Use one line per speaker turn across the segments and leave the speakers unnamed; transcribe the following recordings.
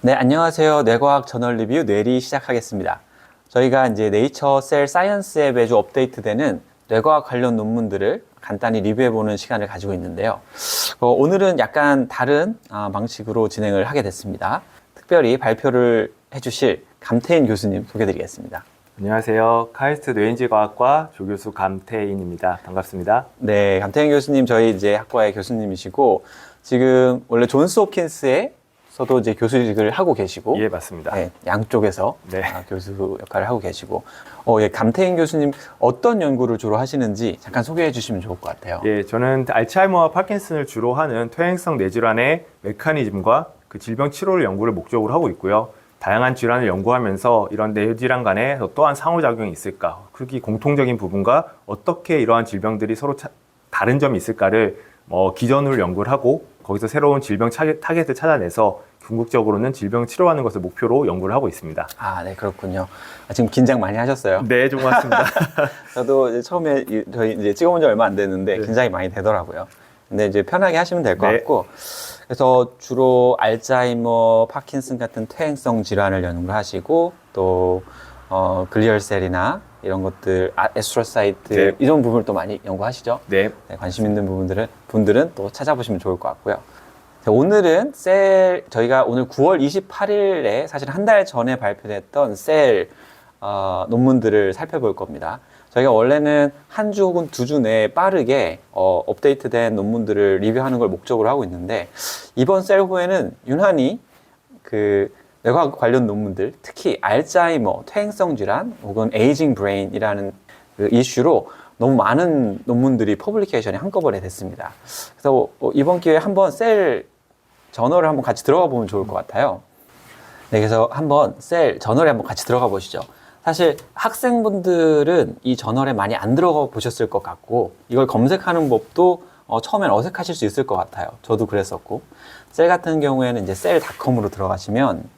네, 안녕하세요. 뇌과학 저널 리뷰 뇌리 시작하겠습니다. 저희가 이제 네이처 셀 사이언스에 매주 업데이트되는 뇌과학 관련 논문들을 간단히 리뷰해보는 시간을 가지고 있는데요. 오늘은 약간 다른 방식으로 진행을 하게 됐습니다. 특별히 발표를 해주실 감태인 교수님 소개드리겠습니다.
안녕하세요. 카이스트 뇌인지과학과 조교수 감태인입니다. 반갑습니다.
네, 감태인 교수님 저희 이제 학과의 교수님이시고 지금 원래 존스 홉킨스에서도 이제 교수직을 하고 계시고,
예, 맞습니다.
네, 양쪽에서
네.
교수 역할을 하고 계시고, 예, 감태인 교수님 어떤 연구를 주로 하시는지 잠깐 소개해 주시면 좋을 것 같아요.
예, 저는 알츠하이머와 파킨슨을 주로 하는 퇴행성 뇌질환의 메커니즘과 그 질병 치료를 연구를 목적으로 하고 있고요. 다양한 질환을 연구하면서 이런 뇌질환 간에 또한 상호작용이 있을까, 그리고 공통적인 부분과 어떻게 이러한 질병들이 서로 다른 점이 있을까를 기전으로 연구를 하고 거기서 새로운 질병 타겟을 찾아내서 궁극적으로는 질병 치료하는 것을 목표로 연구를 하고 있습니다.
네, 그렇군요. 지금 긴장 많이 하셨어요?
네, 좀 같습니다.
저도 이제 처음에 저희 이제 찍어본 지 얼마 안 됐는데
네.
긴장이 많이 되더라고요. 근데 이제 편하게 하시면 될 것
네.
같고, 그래서 주로 알츠하이머, 파킨슨 같은 퇴행성 질환을 연구를 하시고 또 글리얼셀이나 이런 것들, 에스트로사이트
네.
이런 부분을 또 많이 연구하시죠?
네.
네, 관심 있는 분들은 또 찾아보시면 좋을 것 같고요. 자, 오늘은 저희가 오늘 9월 28일에 사실 한 달 전에 발표됐던 셀 논문들을 살펴볼 겁니다. 저희가 원래는 한 주 혹은 두 주 내에 빠르게 업데이트된 논문들을 리뷰하는 걸 목적으로 하고 있는데, 이번 셀 후에는 유난히 그 뇌과학 관련 논문들, 특히 알츠하이머, 퇴행성 질환 혹은 에이징 브레인이라는 그 이슈로 너무 많은 논문들이 퍼블리케이션이 한꺼번에 됐습니다. 그래서 이번 기회에 한번 셀 저널을 한번 같이 들어가 보면 좋을 것 같아요. 네, 그래서 한번 셀 저널에 한번 같이 들어가 보시죠. 사실 학생분들은 이 저널에 많이 안 들어가 보셨을 것 같고, 이걸 검색하는 법도 처음엔 어색하실 수 있을 것 같아요. 저도 그랬었고. 셀 같은 경우에는 이제 셀닷컴으로 들어가시면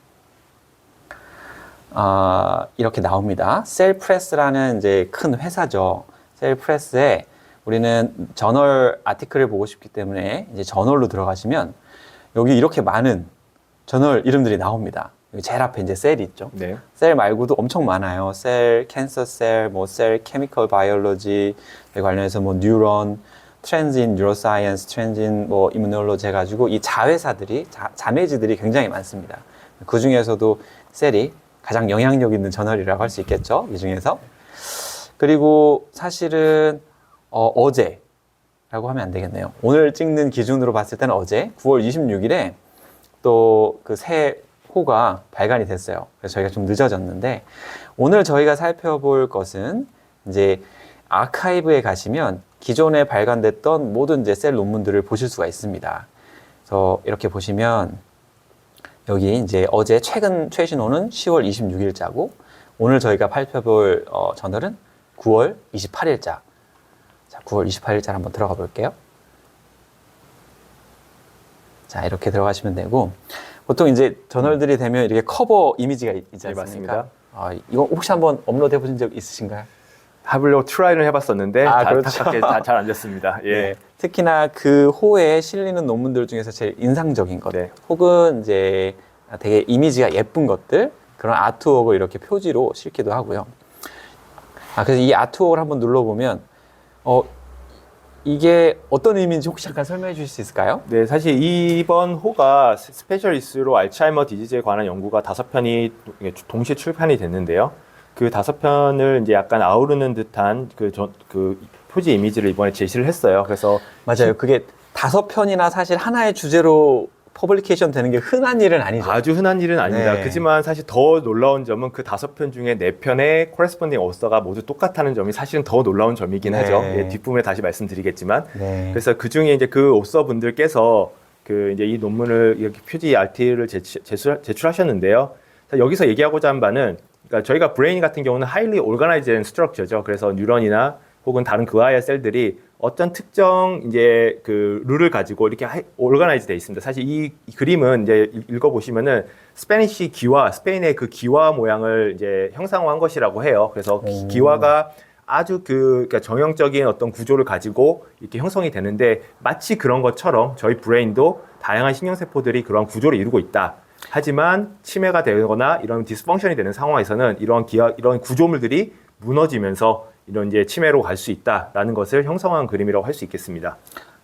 이렇게 나옵니다. 셀프레스라는 이제 큰 회사죠. 셀프레스에 우리는 저널 아티클을 보고 싶기 때문에 이제 저널로 들어가시면 여기 이렇게 많은 저널 이름들이 나옵니다. 여기 제일 앞에 이제 셀이 있죠.
네.
셀 말고도 엄청 많아요. 셀, 캔서 셀, 셀, 케미컬 바이올로지 관련해서 뉴런, 트렌진 뉴로사이언스, 트렌진 이뮤놀로지 해가지고 이 자회사들이, 자매지들이 굉장히 많습니다. 그 중에서도 셀이 가장 영향력 있는 저널이라고 할 수 있겠죠. 이 중에서. 그리고 사실은 어제라고 하면 안 되겠네요. 오늘 찍는 기준으로 봤을 때는 어제 9월 26일에 또 그 새 호가 발간이 됐어요. 그래서 저희가 좀 늦어졌는데, 오늘 저희가 살펴볼 것은 이제 아카이브에 가시면 기존에 발간됐던 모든 이제 셀 논문들을 보실 수가 있습니다. 그래서 이렇게 보시면 여기 이제 어제 최신호는 10월 26일자고 오늘 저희가 살펴볼 저널은 9월 28일자. 자, 9월 28일자 한번 들어가 볼게요. 자, 이렇게 들어가시면 되고, 보통 이제 저널들이 되면 이렇게 커버 이미지가 있지
네,
않습니까?
맞습니다.
이거 혹시 한번 업로드 해보신 적 있으신가요?
하블로 트라이를 해봤었는데
그렇죠.
안타깝게 잘 안 됐습니다. 예.
네. 특히나 그 호에 실리는 논문들 중에서 제일 인상적인 것,
네.
혹은 이제 되게 이미지가 예쁜 것들, 그런 아트웍을 이렇게 표지로 실기도 하고요. 그래서 이 아트웍을 한번 눌러보면 이게 어떤 의미인지 혹시 잠깐 설명해 주실 수 있을까요?
네, 사실 이번 호가 스페셜 이슈로 알츠하이머 디지즈에 관한 연구가 5편이 동시에 출판이 됐는데요. 그 5편을 이제 약간 아우르는 듯한 그 표지 이미지를 이번에 제시를 했어요. 그래서
맞아요. 그게 5편이나 사실 하나의 주제로 퍼블리케이션 되는 게 흔한 일은 아니죠.
아주 흔한 일은 아닙니다.
네.
그렇지만 사실 더 놀라운 점은 그 5편 중에 4편의 코레스폰딩 어서가 모두 똑같다는 점이 사실은 더 놀라운 점이긴
네.
하죠. 예, 뒷부분에 다시 말씀드리겠지만.
네.
그래서 그 중에 이제 그 어서 분들께서 이제 이 논문을 이렇게 표지 RT를 제출하셨는데요. 여기서 얘기하고자 한 바는, 그러니까 저희가 브레인 같은 경우는 highly organized structure죠. 그래서 뉴런이나 혹은 다른 그와의 셀들이 어떤 특정 이제 그 룰을 가지고 이렇게 오르가나이즈 돼 있습니다. 사실 이 그림은 이제 읽어보시면은 스페니쉬 기와, 스페인의 그 기와 모양을 이제 형상화한 것이라고 해요. 그래서 기와가 아주 그러니까 정형적인 어떤 구조를 가지고 이렇게 형성이 되는데, 마치 그런 것처럼 저희 브레인도 다양한 신경세포들이 그런 구조를 이루고 있다. 하지만 치매가 되거나 이런 디스펑션이 되는 상황에서는 이런 구조물들이 무너지면서 이런 이제 치매로 갈 수 있다라는 것을 형성한 그림이라고 할 수 있겠습니다.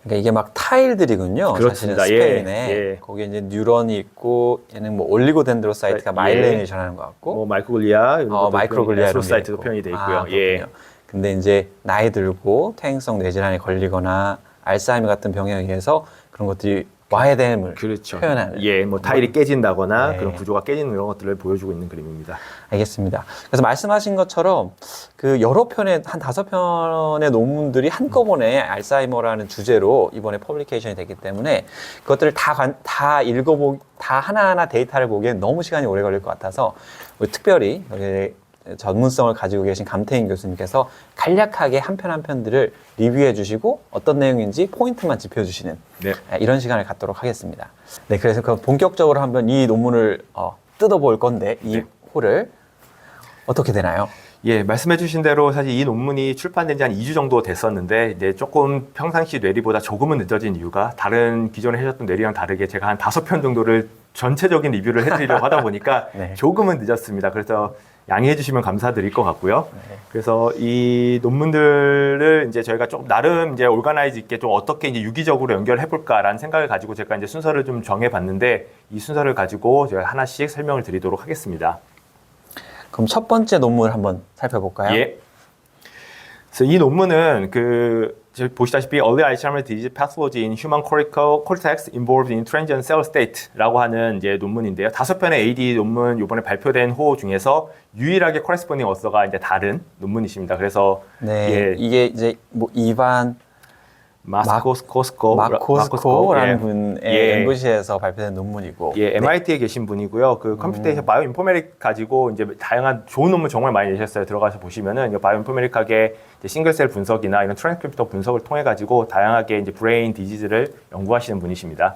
그러니까 이게 막 타일들이군요.
그렇습니다.
사실은 스페인에
예.
거기에 이제 뉴런이 있고 얘는 뭐 올리고덴드로사이트가
예.
마일렌을 전하는 것 같고
뭐 마이크로글리아,
마이크로글리아
에스로사이트도 표현이 돼 있고요. 예.
근데 이제 나이 들고 퇴행성 뇌질환에 걸리거나 알츠하이머 같은 병에 의해서 그런 것들이 와해됨을
그렇죠.
표현하는.
예, 뭐 타일이 깨진다거나
네.
그런 구조가 깨지는 이런 것들을 보여주고 있는 그림입니다.
알겠습니다. 그래서 말씀하신 것처럼 그 여러 편의 한 5편의 논문들이 한꺼번에 알츠하이머라는 주제로 이번에 퍼블리케이션이 됐기 때문에 그것들을 다 읽어보기, 다 하나하나 데이터를 보기엔 너무 시간이 오래 걸릴 것 같아서 우리 특별히 여기 전문성을 가지고 계신 감태인 교수님께서 간략하게 한 편 한 편들을 리뷰해 주시고 어떤 내용인지 포인트만 짚어주시는
네.
이런 시간을 갖도록 하겠습니다. 네, 그래서 본격적으로 한번 이 논문을 뜯어볼 건데 이
네.
홀을 어떻게 되나요?
예, 말씀해주신 대로 사실 이 논문이 출판된 지 한 2주 정도 됐었는데 이제 조금 평상시 뇌리보다 조금은 늦어진 이유가 다른 기존에 하셨던 뇌리랑 다르게 제가 한 5편 정도를 전체적인 리뷰를 해드리려고 하다 보니까
네.
조금은 늦었습니다. 그래서 양해해 주시면 감사드릴 것 같고요.
네.
그래서 이 논문들을 이제 저희가 좀 나름 이제 올가나이즈 있게 좀 어떻게 이제 유기적으로 연결해 볼까라는 생각을 가지고 제가 이제 순서를 좀 정해 봤는데 이 순서를 가지고 제가 하나씩 설명을 드리도록 하겠습니다.
그럼 첫 번째 논문을 한번 살펴볼까요?
예. 그래서 이 논문은 지금 보시다시피 Early Alzheimer's Disease Pathology in Human Cortex Involved in Transient Cell State라고 하는 이제 논문인데요. 5편의 AD 논문 이번에 발표된 호 중에서 유일하게 코레스폰딩 어서가 이제 다른 논문이십니다. 그래서
네,
예.
이게 이제 뭐 이반 마코스코라는
예.
분의
예.
엠보시에서 발표된 논문이고,
예, MIT에 계신 분이고요. 그 컴퓨테이션 바이오 인포메릭 가지고 이제 다양한 좋은 논문 정말 많이 내셨어요. 들어가서 보시면은 바이오 인포메릭하게 싱글셀 분석이나 이런 트랜스크립터 분석을 통해 가지고 다양하게 이제 브레인 디지즈를 연구하시는 분이십니다.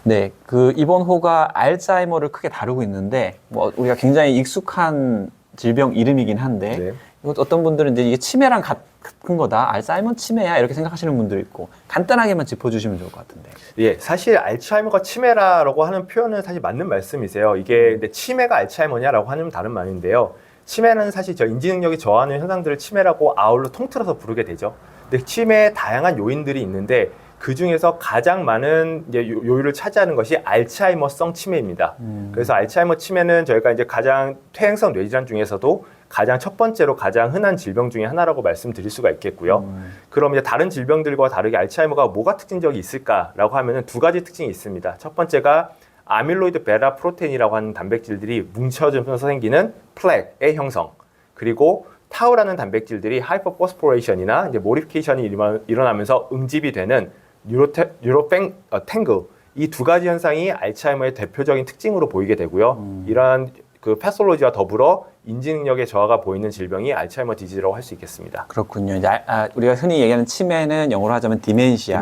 네, 그 이번 호가 알츠하이머를 크게 다루고 있는데, 뭐 우리가 굉장히 익숙한 질병 이름이긴 한데,
네.
이것 어떤 분들은 이제 이게 치매랑 같은 거다, 알츠하이머 치매야 이렇게 생각하시는 분도 있고, 간단하게만 짚어주시면 좋을 것 같은데.
예, 사실 알츠하이머가 치매라고 하는 표현은 사실 맞는 말씀이세요. 이게 근데 치매가 알츠하이머냐라고 하는 다른 말인데요. 치매는 사실 인지 능력이 저하는 현상들을 치매라고 아울러 통틀어서 부르게 되죠. 근데 치매에 다양한 요인들이 있는데 그 중에서 가장 많은 이제 요율을 차지하는 것이 알츠하이머성 치매입니다. 그래서 알츠하이머 치매는 저희가 이제 가장 퇴행성 뇌질환 중에서도 가장 첫 번째로 가장 흔한 질병 중에 하나라고 말씀드릴 수가 있겠고요. 그럼 이제 다른 질병들과 다르게 알츠하이머가 뭐가 특징적이 있을까라고 하면은 2가지 특징이 있습니다. 첫 번째가 아밀로이드 베타 프로테인이라고 하는 단백질들이 뭉쳐지면서 생기는 플렉의 형성. 그리고 타우라는 단백질들이 하이퍼포스포레이션이나 이제 모디피케이션이 일어나면서 응집이 되는 뉴로탱글 이 2가지 현상이 알츠하이머의 대표적인 특징으로 보이게 되고요. 이러한 그 패솔로지와 더불어 인지 능력의 저하가 보이는 질병이 알츠하이머 디지즈라고 할 수 있겠습니다.
그렇군요. 이제 우리가 흔히 얘기하는 치매는 영어로 하자면 디멘시아,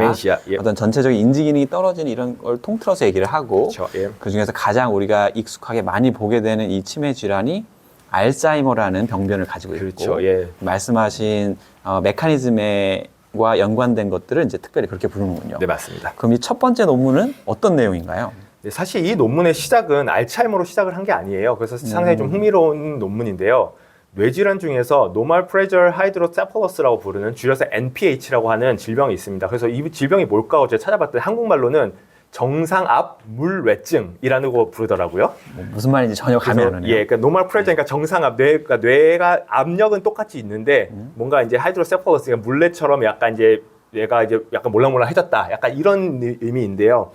예.
어떤 전체적인 인지 기능이 떨어지는 이런 걸 통틀어서 얘기를 하고,
그렇죠. 예.
그 중에서 가장 우리가 익숙하게 많이 보게 되는 이 치매 질환이 알츠하이머라는 병변을 가지고 있고,
그렇죠. 예.
말씀하신 메커니즘과 연관된 것들을 이제 특별히 그렇게 부르는군요.
네, 맞습니다.
그럼 이 첫 번째 논문은 어떤 내용인가요?
네, 사실 이 논문의 시작은 알츠하이머로 시작을 한 게 아니에요. 그래서 상당히 좀 흥미로운 논문인데요. 뇌질환 중에서 Normal Pressure Hydrocephalus라고 부르는 줄여서 NPH라고 하는 질병이 있습니다. 그래서 이 질병이 뭘까 제가 찾아봤더니 한국말로는 정상압 물외증이라는 거 부르더라고요.
무슨 말인지 전혀 감이 안 오네요.
예, 그러니까 normal pressure, 그러니까 정상압, 뇌가 압력은 똑같이 있는데 뭔가 이제 hydrocephalus, 그러니까 물레처럼 약간 이제 뇌가 이제 약간 몰랑몰랑해졌다, 약간 이런 의미인데요.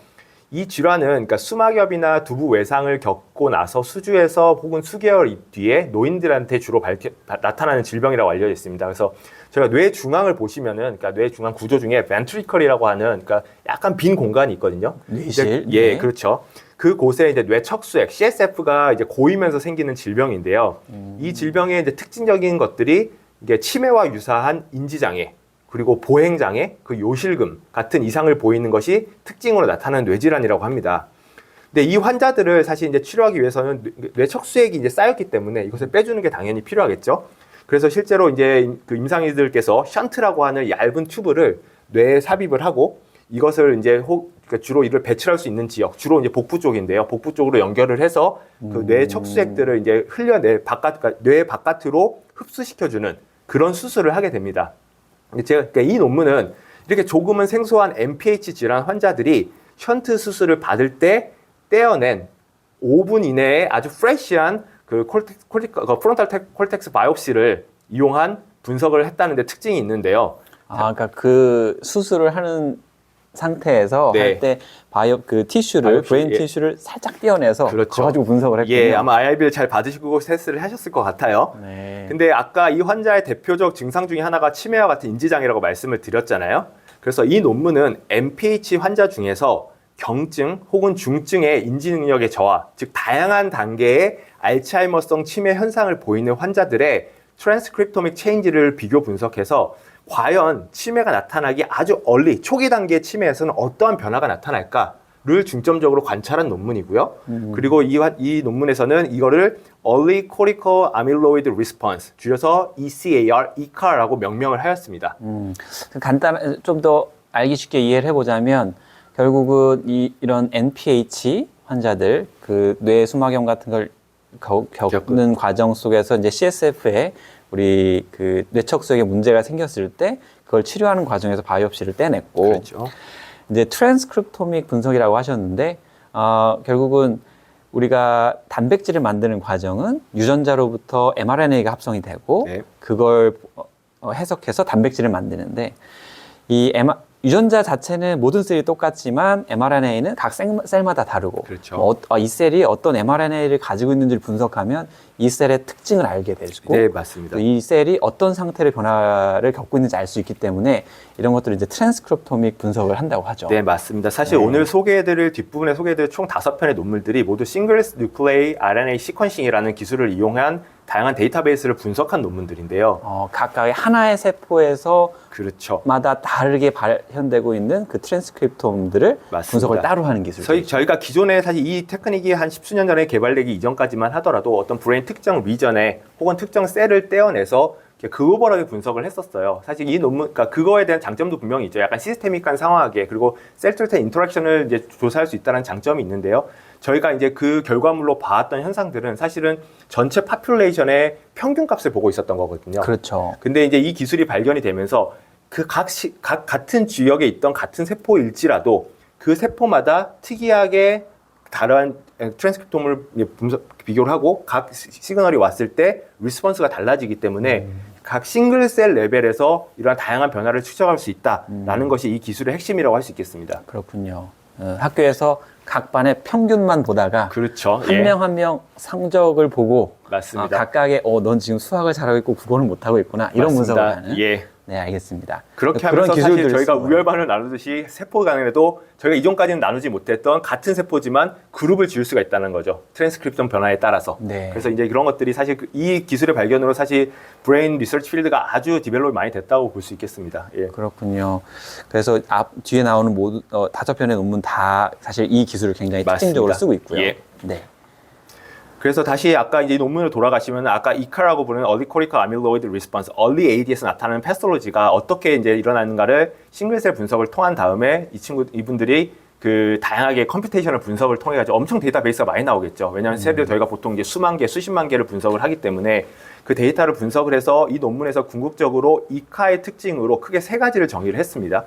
이 질환은 그러니까 수막염이나 두부 외상을 겪고 나서 수주에서 혹은 수개월 뒤에 노인들한테 주로 나타나는 질병이라고 알려져 있습니다. 그래서 저희가 뇌 중앙을 보시면은, 그러니까 뇌 중앙 구조 중에 ventricle이라고 하는, 그러니까 약간 빈 공간이 있거든요.
뇌실?
예,
네.
그렇죠. 그 곳에 이제 뇌척수액 CSF가 이제 고이면서 생기는 질병인데요. 이 질병의 이제 특징적인 것들이 이게 치매와 유사한 인지장애, 그리고 보행장애, 그 요실금 같은 이상을 보이는 것이 특징으로 나타나는 뇌질환이라고 합니다. 근데 이 환자들을 사실 이제 치료하기 위해서는 뇌척수액이 이제 쌓였기 때문에 이것을 빼주는 게 당연히 필요하겠죠. 그래서 실제로 이제 그 임상의들께서 션트라고 하는 얇은 튜브를 뇌에 삽입을 하고 이것을 이제 그러니까 주로 이를 배출할 수 있는 지역, 주로 이제 복부 쪽인데요. 복부 쪽으로 연결을 해서 그 뇌 척수액들을 이제 그러니까 뇌 바깥으로 흡수시켜주는 그런 수술을 하게 됩니다. 그러니까 이 논문은 이렇게 조금은 생소한 MPH 질환 환자들이 션트 수술을 받을 때 떼어낸 5분 이내에 아주 프레시한 그 프론탈 콜텍스 바이옵시를 이용한 분석을 했다는 데 특징이 있는데요.
그러니까 그 수술을 하는 상태에서
네.
할 때 그 티슈를
바이옵시,
브레인
예.
티슈를 살짝 떼어내서
그렇죠.
그거 가지고 분석을 했군요.
예, 아마 IRB를 잘 받으시고 테스트를 하셨을 것 같아요.
네.
근데 아까 이 환자의 대표적 증상 중에 하나가 치매와 같은 인지장애라고 말씀을 드렸잖아요. 그래서 이 논문은 MPH 환자 중에서 경증 혹은 중증의 인지 능력의 저하, 즉 다양한 단계의 알츠하이머성 치매 현상을 보이는 환자들의 트랜스크립토믹 체인지를 비교 분석해서 과연 치매가 나타나기 아주 초기 단계의 치매에서는 어떠한 변화가 나타날까를 중점적으로 관찰한 논문이고요. 그리고 이 논문에서는 이거를 Early Cortical Amyloid Response, 줄여서 ECAR라고 명명을 하였습니다.
좀 더 알기 쉽게 이해를 해보자면 결국은 이런 NPH 환자들 그 뇌 수막염 같은 걸 겪는 과정 속에서 이제 CSF에 우리 그 뇌척수액에 문제가 생겼을 때 그걸 치료하는 과정에서 바이옵시를 떼냈고,
그렇죠.
이제 트랜스크립토믹 분석이라고 하셨는데 결국은 우리가 단백질을 만드는 과정은 유전자로부터 mRNA가 합성이 되고
네.
그걸 해석해서 단백질을 만드는데 유전자 자체는 모든 셀이 똑같지만 mRNA는 각 셀마다 다르고,
그렇죠.
이 셀이 어떤 mRNA를 가지고 있는지를 분석하면 이 셀의 특징을 알게 되고,
네, 맞습니다.
또 이 셀이 어떤 상태의 변화를 겪고 있는지 알 수 있기 때문에 이런 것들을 이제 트랜스크립토믹 분석을 한다고 하죠.
네, 맞습니다. 사실
네.
오늘 뒷부분에 소개해드릴 총 5편의 논문들이 모두 싱글 뉴클레이 RNA 시퀀싱이라는 기술을 이용한 다양한 데이터베이스를 분석한 논문들인데요.
각각의 하나의 세포에서
그렇죠.
마다 다르게 발현되고 있는 그 트랜스크립톰들을
맞습니다.
분석을 따로 하는 기술.
저희가 기존에 사실 이 테크닉이 한 10수년 전에 개발되기 이전까지만 하더라도 어떤 브레인 특정 리전에 혹은 특정 셀을 떼어내서 그거버하게 분석을 했었어요. 사실 이 논문, 그러니까 그거에 대한 장점도 분명히 있죠. 약간 시스테믹한 상황하게, 그리고 셀-셀 인터랙션을 이제 조사할 수 있다는 장점이 있는데요. 저희가 이제 그 결과물로 봐왔던 현상들은 사실은 전체 파퓰레이션의 평균값을 보고 있었던 거거든요.
그렇죠.
근데 이제 이 기술이 발견이 되면서 그 각 같은 지역에 있던 같은 세포일지라도 그 세포마다 특이하게 다른 트랜스크립톰을 비교를 하고 각 시그널이 왔을 때 리스폰스가 달라지기 때문에 각 싱글셀 레벨에서 이러한 다양한 변화를 추적할 수 있다라는 것이 이 기술의 핵심이라고 할 수 있겠습니다.
그렇군요. 학교에서 각 반의 평균만 보다가
그렇죠.
한 명 한 명 성적을 보고
맞습니다.
각각의 넌 지금 수학을 잘하고 있고 국어는 못하고 있구나 이런
맞습니다.
분석을 하는.
예.
네, 알겠습니다.
그렇게
그런
하면서 사실
기술들을
저희가
쓰고요.
우열반을 나누듯이 세포 간에도 저희가 이전까지는 나누지 못했던 같은 세포지만 그룹을 지을 수가 있다는 거죠. 트랜스크립션 변화에 따라서.
네.
그래서 이제 이런 것들이 사실 이 기술의 발견으로 사실 브레인 리서치 필드가 아주 디벨롭이 많이 됐다고 볼 수 있겠습니다. 예.
그렇군요. 그래서 뒤에 나오는 모두 5편의 논문 다 사실 이 기술을 굉장히 특징적으로
맞습니다.
쓰고 있고요.
예.
네.
그래서 다시 아까 이제 논문을 돌아가시면 아까 이카라고 부르는 Early Cortical Amyloid Response, Early AD에서 나타나는 패솔로지가 어떻게 이제 일어나는가를 싱글셀 분석을 통한 다음에 이분들이 그 다양하게 컴퓨테이셔널 분석을 통해 가지고 엄청 데이터베이스가 많이 나오겠죠. 왜냐하면 셀을 저희가 보통 이제 수만 개, 수십만 개를 분석을 하기 때문에 그 데이터를 분석을 해서 이 논문에서 궁극적으로 이카의 특징으로 크게 3가지를 정의를 했습니다.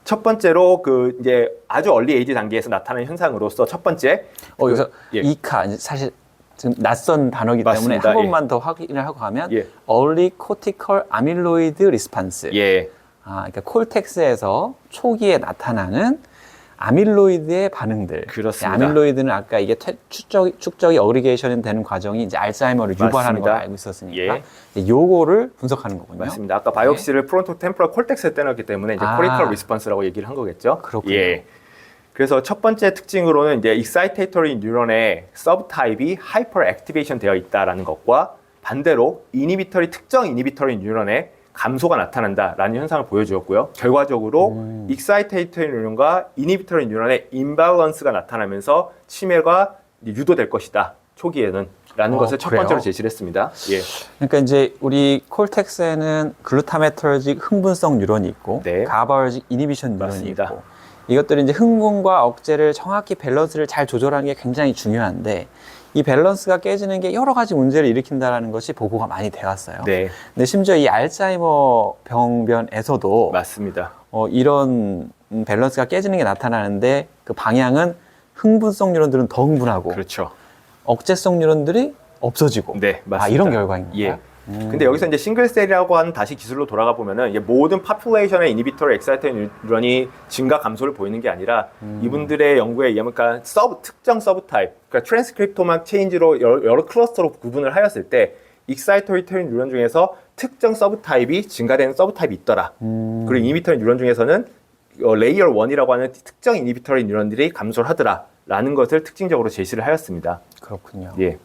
첫 번째로 그 이제 아주 얼리 에이지 단계에서 나타나는 현상으로서 첫 번째
여기서
예.
이카 사실 지금 낯선 단어이기 때문에
맞습니다.
한 번만 더 확인을 하고 가면
예.
Early Cortical Amyloid Response.
예.
그러니까 콜텍스에서 초기에 나타나는 아밀로이드의 반응들.
그렇습니다.
아밀로이드는 아까 이게 축적이 어그리게이션이 되는 과정이 이제 알츠하이머를 유발하는 걸
맞습니다.
알고 있었으니까
예.
요거를 분석하는 거군요.
맞습니다. 아까 바이옵시를 프론토 템포럴 콜텍스에 떼놨기 때문에 이제 코리컬 리스폰스라고 얘기를 한 거겠죠.
그렇군요.
예. 그래서 첫 번째 특징으로는 이제 익사이테이터리 뉴런의 서브타입이 하이퍼 액티베이션 되어 있다라는 것과 반대로 특정 이니비터리 뉴런의 감소가 나타난다라는 현상을 보여주었고요. 결과적으로 익사이테이터리 뉴런과 이니비터리 뉴런의 임밸런스가 나타나면서 치매가 유도될 것이다. 초기에는 라는 것을 첫
그래요?
번째로 제시를 했습니다. 예.
그러니까 이제 우리 콜텍스에는 글루타메터직 흥분성 뉴런이 있고
네.
가바르직 이니비션 뉴런이
맞습니다.
있고 이것들이 이제 흥분과 억제를 정확히 밸런스를 잘 조절하는 게 굉장히 중요한데 이 밸런스가 깨지는 게 여러 가지 문제를 일으킨다는 것이 보고가 많이 되어 왔어요.
네,
근데 심지어 이 알츠하이머 병변에서도
맞습니다.
이런 밸런스가 깨지는 게 나타나는데 그 방향은 흥분성 뉴런들은 더 흥분하고
그렇죠.
억제성 뉴런들이 없어지고
네, 맞습니다.
이런 결과인 건가요?
예. 근데 여기서 이제 싱글셀이라고 하는 다시 기술로 돌아가 보면은 이게 모든 파퓰레이션의 이니비터리 엑사이터 뉴런이 증가 감소를 보이는 게 아니라 이분들의 연구에 의하면 그러니까 특정 서브 타입, 그러니까 트랜스크립토막 체인지로 여러 클러스터로 구분을 하였을 때 익사이터리 뉴런 중에서 특정 서브 타입이 증가되는 서브 타입이 있더라. 그리고 이니비터리 뉴런 중에서는 레이어 1이라고 하는 특정 이니비터리 뉴런들이 감소를 하더라라는 것을 특징적으로 제시를 하였습니다.
그렇군요.
예.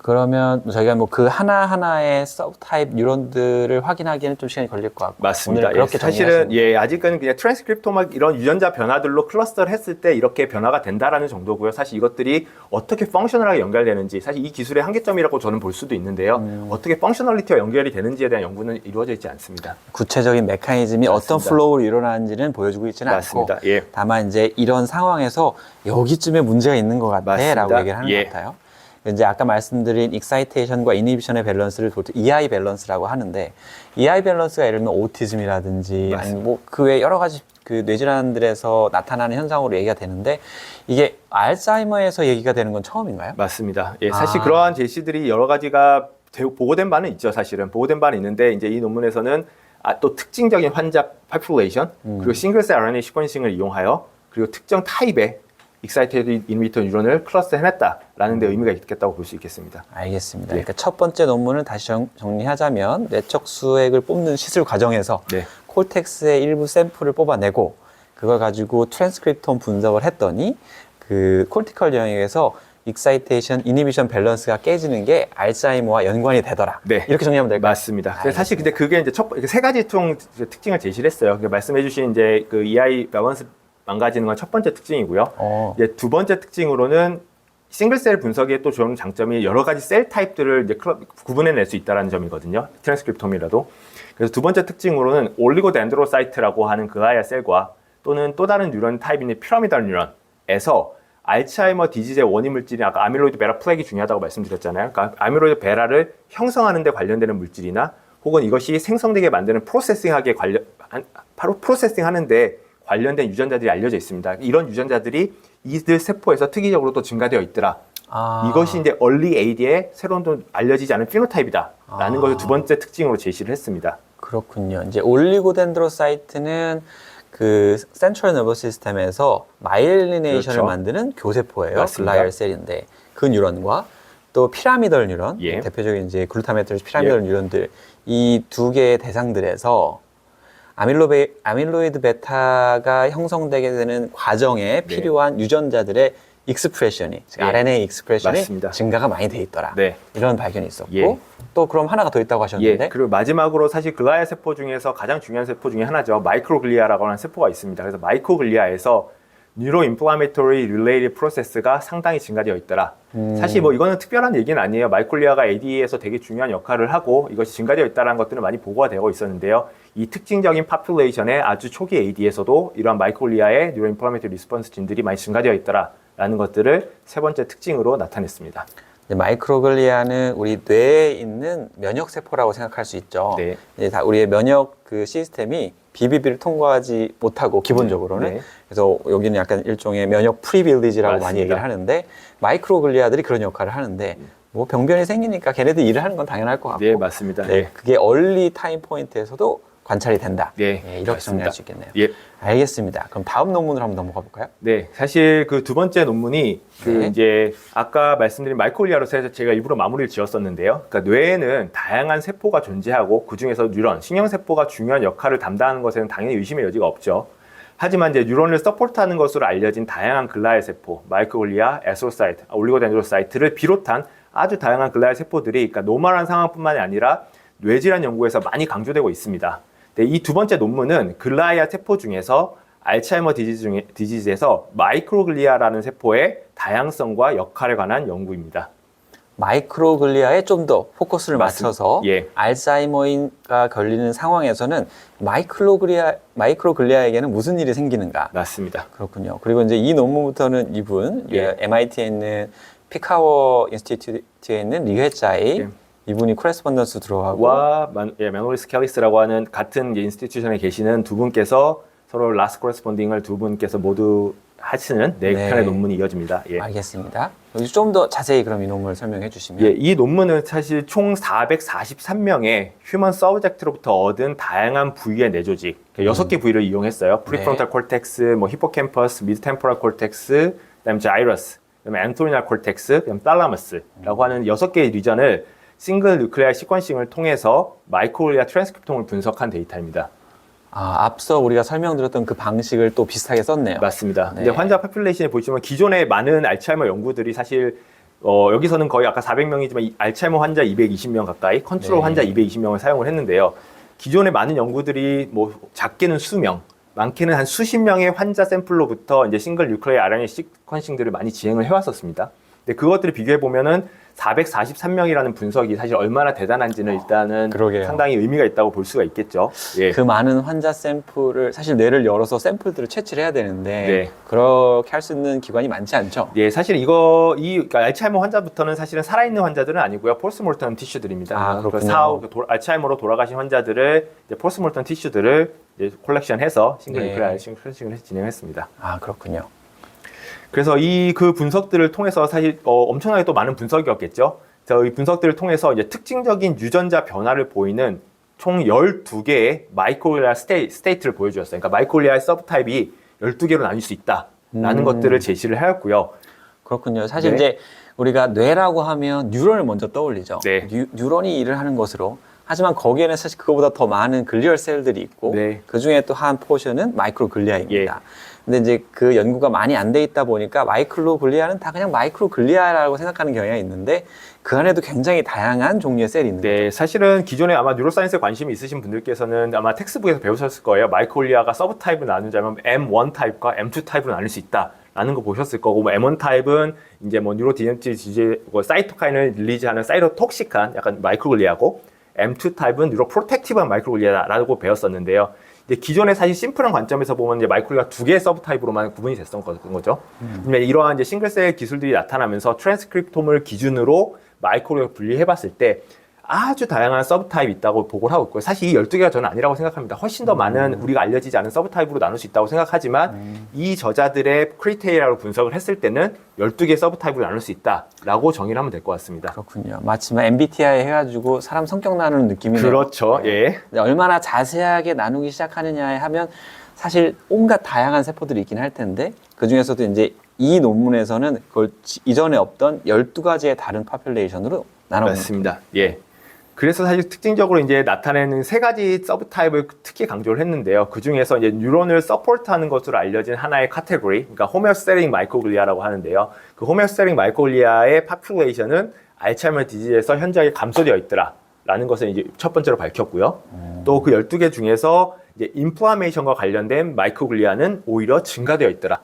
그러면 저희가 뭐 그 하나하나의 서브 타입 뉴런들을 확인하기에는 좀 시간이 걸릴 것 같고
맞습니다.
오늘 그렇게
사실은
정리하시는
아직은 그냥 트랜스크립토막 이런 유전자 변화들로 클러스터를 했을 때 이렇게 변화가 된다라는 정도고요. 사실 이것들이 어떻게 펑셔널하게 연결되는지 사실 이 기술의 한계점이라고 저는 볼 수도 있는데요. 어떻게 펑셔널리티와 연결이 되는지에 대한 연구는 이루어져 있지 않습니다.
구체적인 메커니즘이
맞습니다.
어떤 플로우로 일어나는지는 보여주고 있지는
맞습니다.
않고
예.
다만 이제 이런 상황에서 여기쯤에 문제가 있는 것 같아라고
맞습니다.
얘기를 하는
예.
것 같아요. 이제 아까 말씀드린 익사이테이션과 이니비션의 밸런스를 볼 때 EI 밸런스라고 하는데 EI 밸런스가 예를 들면 오티즘이라든지 아니면 뭐 그 외 여러 가지 그 뇌질환들에서 나타나는 현상으로 얘기가 되는데 이게 알츠하이머에서 얘기가 되는 건 처음인가요?
맞습니다. 예, 사실 그러한 제시들이 여러 가지가 보고된 바는 있죠. 사실은 보고된 바는 있는데 이제 이 논문에서는 또 특징적인 환자 파퓰레이션 그리고 싱글셀 RNA 시퀀싱을 이용하여 그리고 특정 타입의 익사이테드 이니비터 뉴런을 클러스터 해냈다라는 데 의미가 있겠다고 볼 수 있겠습니다.
알겠습니다.
예.
그러니까 첫 번째 논문을 다시 정리하자면 뇌척 수액을 뽑는 시술 과정에서
네.
콜텍스의 일부 샘플을 뽑아내고 그걸 가지고 트랜스크립톤 분석을 했더니 그 콜티컬 영역에서 익사이테이션, 이니비션 밸런스가 깨지는 게 알츠하이머와 연관이 되더라.
네.
이렇게 정리하면 될까요?
맞습니다. 사실 근데 그게 이제 세 가지 특징을 제시를 했어요. 그러니까 말씀해주신 이제 그 EI 밸런스 망가지는 건 첫 번째 특징이고요. 이제 두 번째 특징으로는 싱글셀 분석의 또 좋은 장점이 여러 가지 셀 타입들을 이제 구분해낼 수 있다는 점이거든요. 트랜스크립톰이라도. 그래서 두 번째 특징으로는 올리고덴드로사이트라고 하는 그아야 셀과 또는 또 다른 뉴런 타입인 피라미달 뉴런에서 알츠하이머 디지즈의 원인 물질이 아까 아밀로이드 베라 플렉이 중요하다고 말씀드렸잖아요. 그러니까 아밀로이드 베라를 형성하는 데 관련되는 물질이나 혹은 이것이 생성되게 만드는 바로 프로세싱 하는데 관련된 유전자들이 알려져 있습니다. 이런 유전자들이 이들 세포에서 특이적으로 또 증가되어 있더라. 이것이 이제 얼리 AD의 새로운 또 알려지지 않은 피노타입이다라는 것을 두 번째 특징으로 제시를 했습니다.
그렇군요. 이제 올리고덴드로사이트는 그 센트럴 너버 시스템에서 마이리네이션을
그렇죠.
만드는 교세포예요.
맞습니다.
글라이얼 셀인데 그 뉴런과 또 피라미덜 뉴런,
예.
대표적인 이제 글루타메트르 피라미덜 뉴런들 이 두 개의 대상들에서 아밀로이드 베타가 형성되게 되는 과정에 필요한 유전자들의 익스프레션이, 즉
예.
RNA 익스프레션이
맞습니다.
증가가 많이 돼 있더라.
네.
이런 발견이 있었고
예.
또 그럼 하나가 더 있다고 하셨는데
그리고 마지막으로 사실 글라이아 세포 중에서 가장 중요한 세포 중에 하나죠. 마이크로글리아라고 하는 세포가 있습니다. 그래서 마이크로글리아에서 뉴로 인플라메토리 릴레이티드 프로세스가 상당히 증가되어 있더라. 사실 뭐 이거는 특별한 얘기는 아니에요. 마이크로글리아가 AD에서 되게 중요한 역할을 하고 이것이 증가되어 있다는 것들은 많이 보고가 되고 있었는데요. 이 특징적인 파퓰레이션의 아주 초기 AD에서도 이러한 마이크로글리아의 뉴로 인플라메토리 리스폰스 진들이 많이 증가되어 있더라라는 것들을 세 번째 특징으로 나타냈습니다.
마이크로글리아는 우리 뇌에 있는 면역 세포라고 생각할 수 있죠.
네.
이제 다 우리의 면역 그 시스템이 BBB를 통과하지 못하고 기본적으로는
네.
그래서 여기는 약간 일종의 면역 프리빌리지라고 많이
맞습니다.
얘기를 하는데 마이크로글리아들이 그런 역할을 하는데 뭐 병변이 생기니까 걔네들 일을 하는 건 당연할 것 같고
네, 맞습니다.
네, 그게 얼리 타임 포인트에서도 관찰이 된다.
네,
이렇게
맞습니다.
정리할 수 있겠네요.
예.
알겠습니다. 그럼 다음 논문으로 한번 넘어가 볼까요?
네, 사실 그 두 번째 논문이
네.
이제 아까 말씀드린 마이크로글리아로 해서 제가 일부러 마무리를 지었었는데요. 그러니까 뇌에는 다양한 세포가 존재하고 그 중에서 뉴런, 신경 세포가 중요한 역할을 담당하는 것에는 당연히 의심의 여지가 없죠. 하지만 이제 뉴런을 서포트하는 것으로 알려진 다양한 글라이아 세포, 마이크로글리아, 에스로사이트, 올리고덴드로사이트를 비롯한 아주 다양한 글라이아 세포들이 그러니까 노멀한 상황뿐만이 아니라 뇌질환 연구에서 많이 강조되고 있습니다. 네, 이 두 번째 논문은 글라이아 세포 중에서 알츠하이머 디지즈에서 마이크로글리아라는 세포의 다양성과 역할에 관한 연구입니다.
마이크로글리아에 좀 더 포커스를
맞습니다.
맞춰서
예.
알츠하이머가 걸리는 상황에서는 마이크로글리아에게는 무슨 일이 생기는가?
맞습니다.
그렇군요. 그리고 이제 이 논문부터는 이분
예.
MIT에 있는 피카워 인스티튜트에 있는 리회자이
예.
이분이 코레스폰던스 들어가고
마노리스 캘리스라고 하는 같은 인스티튜션에 계시는 두 분께서 서로 라스트 코레스폰딩을 두 분께서 모두 하시는 네
네.
편의 논문이 이어집니다. 예.
알겠습니다. 여기 좀 더 자세히 그럼 이 논문을 설명해 주시면.
예, 이 논문은 사실 총 443명의 휴먼 서브젝트로부터 얻은 다양한 부위의 뇌조직, 6개 부위를 이용했어요. 프리프론탈 콜텍스, 뭐 히포캠퍼스, 미드템포럴 콜텍스, 그다음에 자이러스, 그다음에 엔토리널 콜텍스, 그다음에 탈라머스라고 하는 6개의 리전을 싱글 뉴클레아 시퀀싱을 통해서 마이크로글리아 트랜스크립톰을 분석한 데이터입니다.
앞서 우리가 설명드렸던 그 방식을 또 비슷하게 썼네요.
맞습니다.
네.
이제 환자 포퓰레이션에 보시면 기존의 많은 알츠하이머 연구들이 사실 여기서는 거의 아까 400명이지만 알츠하이머 환자 220명 가까이, 컨트롤
네.
환자 220명을 사용을 했는데요. 기존의 많은 연구들이 뭐 작게는 수명, 많게는 한 수십 명의 환자 샘플로부터 이제 싱글 뉴클레이 RNA 시퀀싱들을 많이 진행을 해왔었습니다. 근데 그것들을 비교해 보면은 443명이라는 분석이 사실 얼마나 대단한지는 일단은
그러게요.
상당히 의미가 있다고 볼 수가 있겠죠. 예.
그 많은 환자 샘플을 사실 뇌를 열어서 샘플들을 채취를 해야 되는데
네.
그렇게 할 수 있는 기관이 많지 않죠.
예, 사실 그러니까 알츠하이머 환자부터는 사실은 살아있는 환자들은 아니고요. 포스트모르텀 티슈들입니다.
그렇군요.
알츠하이머로 돌아가신 환자들을 이제 포스트모르텀 티슈들을 이제 콜렉션해서 싱글
네.
뉴클레아 시퀀싱을 진행했습니다.
그렇군요.
그래서 그 분석들을 통해서 사실 엄청나게 또 많은 분석이었겠죠. 그래서 이 분석들을 통해서 이제 특징적인 유전자 변화를 보이는 총 12개의 마이크로글리아 스테이트를 보여주었어요. 그러니까 마이크로글리아의 서브타입이 12개로 나뉠 수 있다라는 것들을 제시를 하였고요.
그렇군요. 사실
네.
이제 우리가 뇌라고 하면 뉴런을 먼저 떠올리죠.
네.
뉴런이 일을 하는 것으로. 하지만 거기에는 사실 그거보다 더 많은 글리얼 셀들이 있고
네.
그 중에 또 한 포션은 마이크로글리아입니다.
예.
근데 이제 그 연구가 많이 안 돼 있다 보니까 마이크로글리아는 다 그냥 마이크로글리아라고 생각하는 경향이 있는데 그 안에도 굉장히 다양한 종류의 셀이 있는 거죠.
네, 사실은 기존에 아마 뉴로사이언스에 관심이 있으신 분들께서는 아마 텍스트북에서 배우셨을 거예요. 마이크로글리아가 서브 타입을 나누자면 M1 타입과 M2 타입으로 나눌 수 있다라는 거 보셨을 거고, 뭐 M1 타입은 이제 뭐 뉴로 디젠지 사이토카인을 릴리즈하는 사이토톡식한 약간 마이크로글리아고, M2 타입은 뉴로 프로텍티브한 마이크로글리아라고 배웠었는데요. 이제 기존에 사실 심플한 관점에서 보면 이제 마이크로글리아 두 개의 서브 타입으로만 구분이 됐던 거죠. 이러한 이제 싱글셀 기술들이 나타나면서 트랜스크립톰을 기준으로 마이크로글리아 분리해봤을 때 아주 다양한 서브 타입이 있다고 보고를 하고 있고요. 사실 이 12개가 저는 아니라고 생각합니다. 훨씬 더 많은 우리가 알려지지 않은 서브 타입으로 나눌 수 있다고 생각하지만 이 저자들의 크리테리아로 분석을 했을 때는 12개 서브 타입으로 나눌 수 있다라고 정의를 하면 될 것 같습니다.
그렇군요. 마침 MBTI 해가지고 사람 성격 나누는 느낌이네요.
그렇죠. 예.
근데 얼마나 자세하게 나누기 시작하느냐에 하면 사실 온갖 다양한 세포들이 있긴 할 텐데 그 중에서도 이제 이 논문에서는 그걸 이전에 없던 12가지의 다른 파퓰레이션으로 나눠보는
맞습니다. 예. 그래서 사실 특징적으로 이제 나타내는 3가지 서브 타입을 특히 강조를 했는데요. 그 중에서 이제 뉴런을 서포트하는 것으로 알려진 하나의 카테고리, 그러니까 호메오스테릭 마이크로글리아라고 하는데요. 그 호메오스테릭 마이크로글리아의 파퓰레이션은 알츠하이머 디지즈에서 현저하게 감소되어 있더라라는 것을 이제 첫 번째로 밝혔고요. 또 그 12개 중에서 이제 인플라메이션과 관련된 마이크로글리아는 오히려 증가되어 있더라.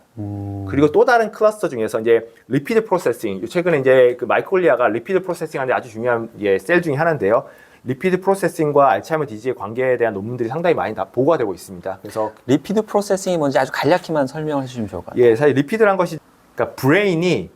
그리고 또 다른 클러스터 중에서 이제 리피드 프로세싱, 최근에 이제 그 마이크로글리아가 리피드 프로세싱하는 아주 중요한 셀 중에 하나인데요. 리피드 프로세싱과 알츠하이머 디지즈의 관계에 대한 논문들이 상당히 많이 다 보고가 되고 있습니다. 그래서
리피드 프로세싱이 뭔지 아주 간략히만 설명을 해주시면 좋을 것 같아요.
예, 사실 리피드란 것이 그러니까 브레인이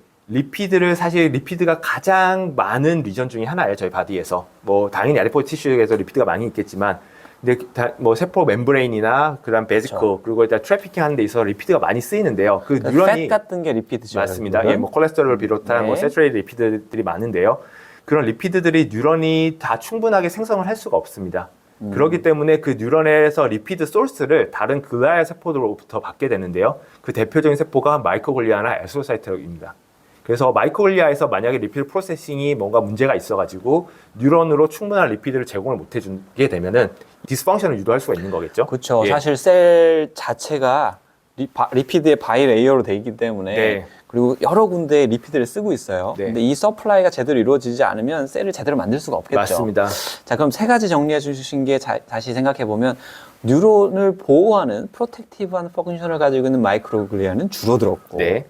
사실 리피드가 가장 많은 리전 중에 하나예요. 저희 바디에서. 뭐 당연히 아디포스 티슈에서 리피드가 많이 있겠지만 근데 뭐 세포 멤브레인이나 그다음 베지클
그렇죠.
그리고 일단 트래피킹 하는 데 있어서 리피드가 많이 쓰이는데요. 그
펫
뉴런이
같은 게 리피드죠.
맞습니다.
여러분.
예, 뭐 콜레스테롤을 비롯한
네.
뭐 세츄레이드 리피드들이 많은데요. 그런 리피드들이 뉴런이 다 충분하게 생성을 할 수가 없습니다. 그렇기 때문에 그 뉴런에서 리피드 소스를 다른 글라이아 세포들로부터 받게 되는데요. 그 대표적인 세포가 마이크로글리아나 에스트로사이트입니다. 그래서 마이크로글리아에서 만약에 리피드 프로세싱이 뭔가 문제가 있어가지고 뉴런으로 충분한 리피드를 제공을 못 해주게 되면은 디스펑션을 유도할 수가 있는 거겠죠.
그렇죠.
예.
사실 셀 자체가 리피드의 바이레이어로 돼 있기 때문에
네.
그리고 여러 군데에 리피드를 쓰고 있어요.
네.
근데 이 서플라이가 제대로 이루어지지 않으면 셀을 제대로 만들 수가 없겠죠.
맞습니다.
자, 그럼 3가지 정리해 주신 게 다시 생각해 보면 뉴런을 보호하는 프로텍티브한 펑션을 가지고 있는 마이크로글리아는 줄어들었고
네.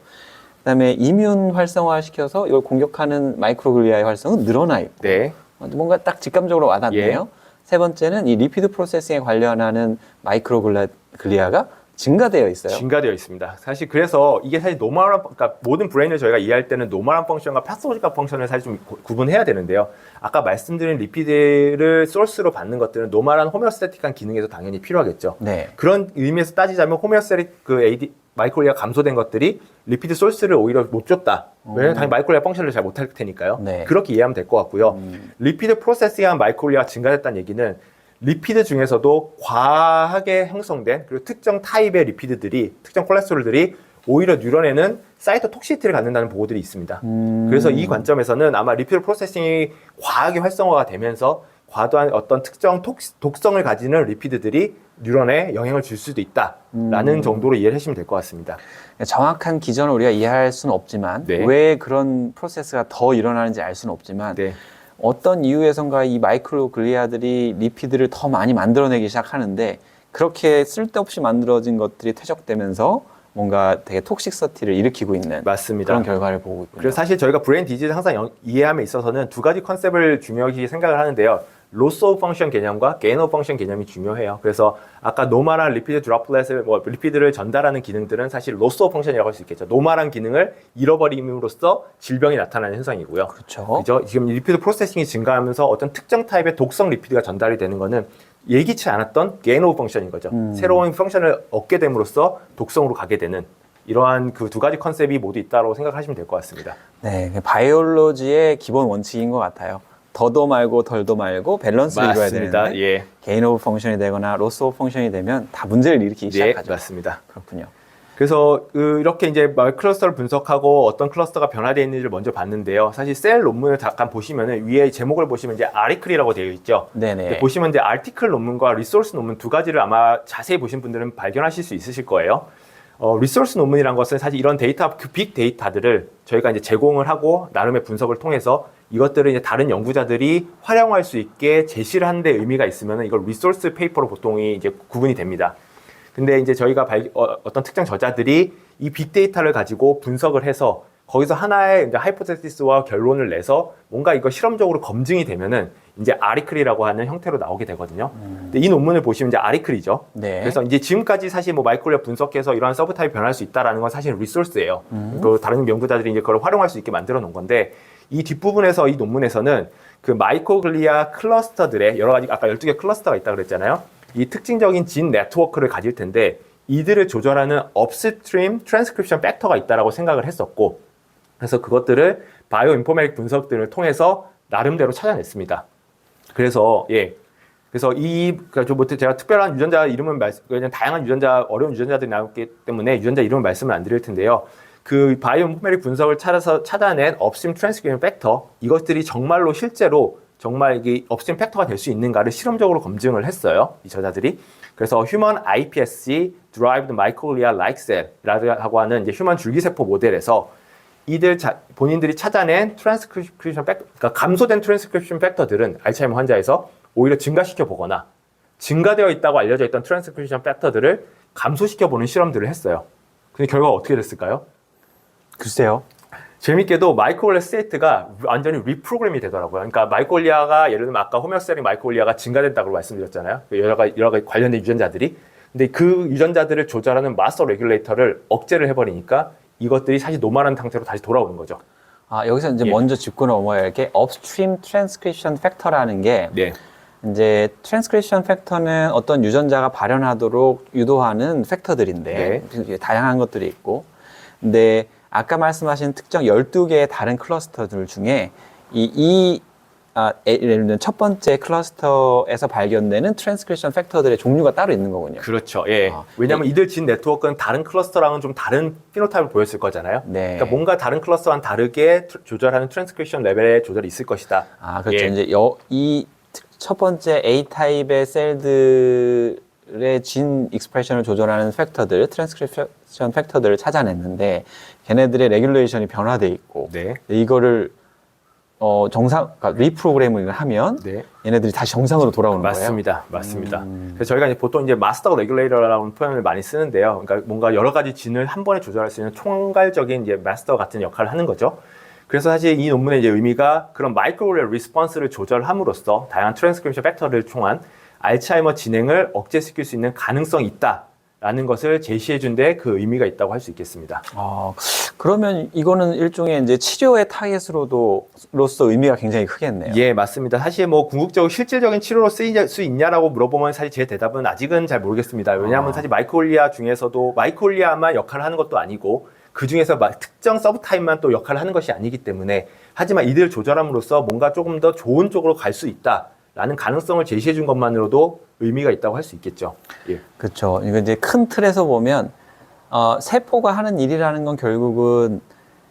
그다음에 이뮨 활성화 시켜서 이걸 공격하는 마이크로글리아의 활성은 늘어나 있고
네.
뭔가 딱 직감적으로 와닿네요. 세 번째는 이 리피드 프로세싱에 관련하는 마이크로글리아가 증가되어 있어요.
증가되어 있습니다. 사실 그래서 이게 사실 노멀한, 그러니까 모든 브레인을 저희가 이해할 때는 노멀한 펑션과 패스로지컬 펑션을 사실 좀 구분해야 되는데요. 아까 말씀드린 리피드를 소스로 받는 것들은 노멀한 호메오스태틱한 기능에서 당연히 필요하겠죠.
네.
그런 의미에서 따지자면 호메오스태틱 그 AD 마이크로글리아 감소된 것들이 리피드 소스를 오히려 못 줬다. 왜냐면 당연히 마이크로글리아 펑션을 잘 못할 테니까요.
네.
그렇게 이해하면 될 것 같고요. 리피드 프로세싱한 마이크로글리아가 증가됐다는 얘기는 리피드 중에서도 과하게 형성된 그리고 특정 타입의 리피드들이 특정 콜레스테롤들이 오히려 뉴런에는 사이토톡시티를 갖는다는 보고들이 있습니다. 그래서 이 관점에서는 아마 리피드 프로세싱이 과하게 활성화가 되면서 과도한 어떤 특정 독성을 가지는 리피드들이 뉴런에 영향을 줄 수도 있다라는 정도로 이해를 하시면 될 것 같습니다.
정확한 기전을 우리가 이해할 수는 없지만
네.
왜 그런 프로세스가 더 일어나는지 알 수는 없지만
네.
어떤 이유에선가 이 마이크로글리아들이 리피드를 더 많이 만들어내기 시작하는데 그렇게 쓸데없이 만들어진 것들이 퇴적되면서 뭔가 되게 톡식서티를 일으키고 있는
맞습니다.
그런 결과를 보고 있군요.
그래서 사실 저희가 브레인 디지즈 항상 이해함에 있어서는 두 가지 컨셉을 중요하게 생각을 하는데요. 로스 오브 펑션 개념과 게인 오브 펑션 개념이 중요해요. 그래서 아까 노멀한 리피드 드롭렛을 리피드를 전달하는 기능들은 사실 로스 오브 펑션이라고 할 수 있겠죠. 노멀한 기능을 잃어버림으로써 질병이 나타나는 현상이고요.
그렇죠.
그죠? 지금 리피드 프로세싱이 증가하면서 어떤 특정 타입의 독성 리피드가 전달이 되는 거는 예기치 않았던 게인 오브 펑션인 거죠. 새로운 펑션을 얻게 됨으로써 독성으로 가게 되는 이러한 그 두 가지 컨셉이 모두 있다고 생각하시면 될 것 같습니다.
네, 바이올로지의 기본 원칙인 것 같아요. 더도 말고 덜도 말고 밸런스를 이루어야
맞습니다.
되는데
예.
게인 오브 펑션이 되거나 로스 오브 펑션이 되면 다 문제를 일으키기
네,
시작하죠.
맞습니다.
그렇군요.
그래서 이렇게 이제 클러스터를 분석하고 어떤 클러스터가 변화되어 있는지를 먼저 봤는데요. 사실 셀 논문을 잠깐 보시면은 위에 제목을 보시면 이제 아리클이라고 되어 있죠.
네네.
보시면 이제 아티클 논문과 리소스 논문 두 가지를 아마 자세히 보신 분들은 발견하실 수 있으실 거예요. 리소스 논문이란 것은 사실 이런 데이터, 그 빅 데이터들을 저희가 이제 제공을 하고 나름의 분석을 통해서 이것들을 이제 다른 연구자들이 활용할 수 있게 제시를 하는 데 의미가 있으면 이걸 리소스 페이퍼로 보통이 이제 구분이 됩니다. 근데 이제 저희가 어떤 특정 저자들이 이 빅데이터를 가지고 분석을 해서 거기서 하나의 이제 하이포테시스와 결론을 내서 뭔가 이거 실험적으로 검증이 되면은 이제 아리클이라고 하는 형태로 나오게 되거든요. 근데 이 논문을 보시면 이제 아리클이죠.
네.
그래서 이제 지금까지 사실 뭐 마이크로글리아 분석해서 이러한 서브타입이 변할 수 있다라는 건 사실 리소스예요. 그 다른 연구자들이 이제 그걸 활용할 수 있게 만들어 놓은 건데 이 뒷부분에서 이 논문에서는 그 마이크로글리아 클러스터들의 여러 가지 아까 12개 클러스터가 있다고 그랬잖아요. 이 특징적인 진 네트워크를 가질 텐데 이들을 조절하는 업스트림 트랜스크립션 팩터가 있다라고 생각을 했었고 그래서 그것들을 바이오 인포메틱 분석들을 통해서 나름대로 찾아냈습니다. 그래서 그래서 그러니까 제가 특별한 유전자 이름은 그냥 다양한 유전자 어려운 유전자들이 나왔기 때문에 유전자 이름은 말씀을 안 드릴 텐데요. 그 바이오 인포메틱 분석을 찾아낸 업스트림 트랜스크립션 팩터 이것들이 정말로 실제로 정말 이게 업스트림 팩터가 될 수 있는가를 실험적으로 검증을 했어요. 이 저자들이. 그래서 Human iPSC Derived Microglia Like Cell이라고 하는 이제 휴먼 줄기세포 모델에서 이들 본인들이 찾아낸 트랜스크립션 팩터, 그러니까 감소된 트랜스크립션 팩터들은 알츠하이머 환자에서 오히려 증가시켜 보거나 증가되어 있다고 알려져 있던 트랜스크립션 팩터들을 감소시켜 보는 실험들을 했어요. 근데 결과가 어떻게 됐을까요?
글쎄요.
재밌게도 마이크로글리아 스테이트가 완전히 리프로그램이 되더라고요. 그러니까 마이크로글리아가 예를 들면 아까 호메오스테릭 마이크로글리아가 증가된다고 말씀드렸잖아요. 여러 가지 관련된 유전자들이. 근데 그 유전자들을 조절하는 마스터 레귤레이터를 억제를 해버리니까 이것들이 사실 노멀한 상태로 다시 돌아오는 거죠.
아, 여기서 이제 먼저 짚고 넘어야 할 게 업스트림 트랜스크립션 팩터라는 게
네.
이제 트랜스크립션 팩터는 어떤 유전자가 발현하도록 유도하는 팩터들인데 다양한 것들이 있고 근데 아까 말씀하신 특정 12개의 다른 클러스터들 중에 예를 들면 첫 번째 클러스터에서 발견되는 트랜스크립션 팩터들의 종류가 따로 있는 거군요.
그렇죠. 예. 왜냐하면 이들 진 네트워크는 다른 클러스터랑은 좀 다른 피노타입을 보였을 거잖아요.
네.
그러니까 뭔가 다른 클러스터와는 다르게 조절하는 트랜스크립션 레벨의 조절이 있을 것이다.
아, 그렇죠.
예.
이제 이 첫 번째 A타입의 셀들의 진 익스프레션을 조절하는 팩터들, 트랜스크립션 팩터들을 찾아냈는데 걔네들의 레귤레이션이 변화돼 있고
네.
이거를 정상, 그러니까 리프로그래밍을 하면
네.
얘네들이 다시 정상으로 돌아오는 거예요.
맞습니다. 맞습니다. 그래서 저희가 이제 보통 이제 마스터 레귤레이터라는 표현을 많이 쓰는데요. 그러니까 뭔가 여러 가지 진을 한 번에 조절할 수 있는 총괄적인 이제 마스터 같은 역할을 하는 거죠. 그래서 사실 이 논문의 이제 의미가 그런 마이크로레 리스폰스를 조절함으로써 다양한 트랜스크립션 팩터를 통한 알츠하이머 진행을 억제시킬 수 있는 가능성이 있다라는 것을 제시해 준 데 그 의미가 있다고 할 수 있겠습니다.
그러면 이거는 일종의 이제 치료의 타겟으로서 의미가 굉장히 크겠네요.
예, 맞습니다. 사실 뭐 궁극적으로 실질적인 치료로 쓰일 수 있냐라고 물어보면 사실 제 대답은 아직은 잘 모르겠습니다. 왜냐하면 사실 마이크롤리아 중에서도 마이크롤리아만 역할을 하는 것도 아니고 그 중에서 특정 서브타입만 또 역할을 하는 것이 아니기 때문에 하지만 이들을 조절함으로써 뭔가 조금 더 좋은 쪽으로 갈 수 있다라는 가능성을 제시해 준 것만으로도 의미가 있다고 할 수 있겠죠. 예.
그렇죠. 이거 이제 큰 틀에서 보면 세포가 하는 일이라는 건 결국은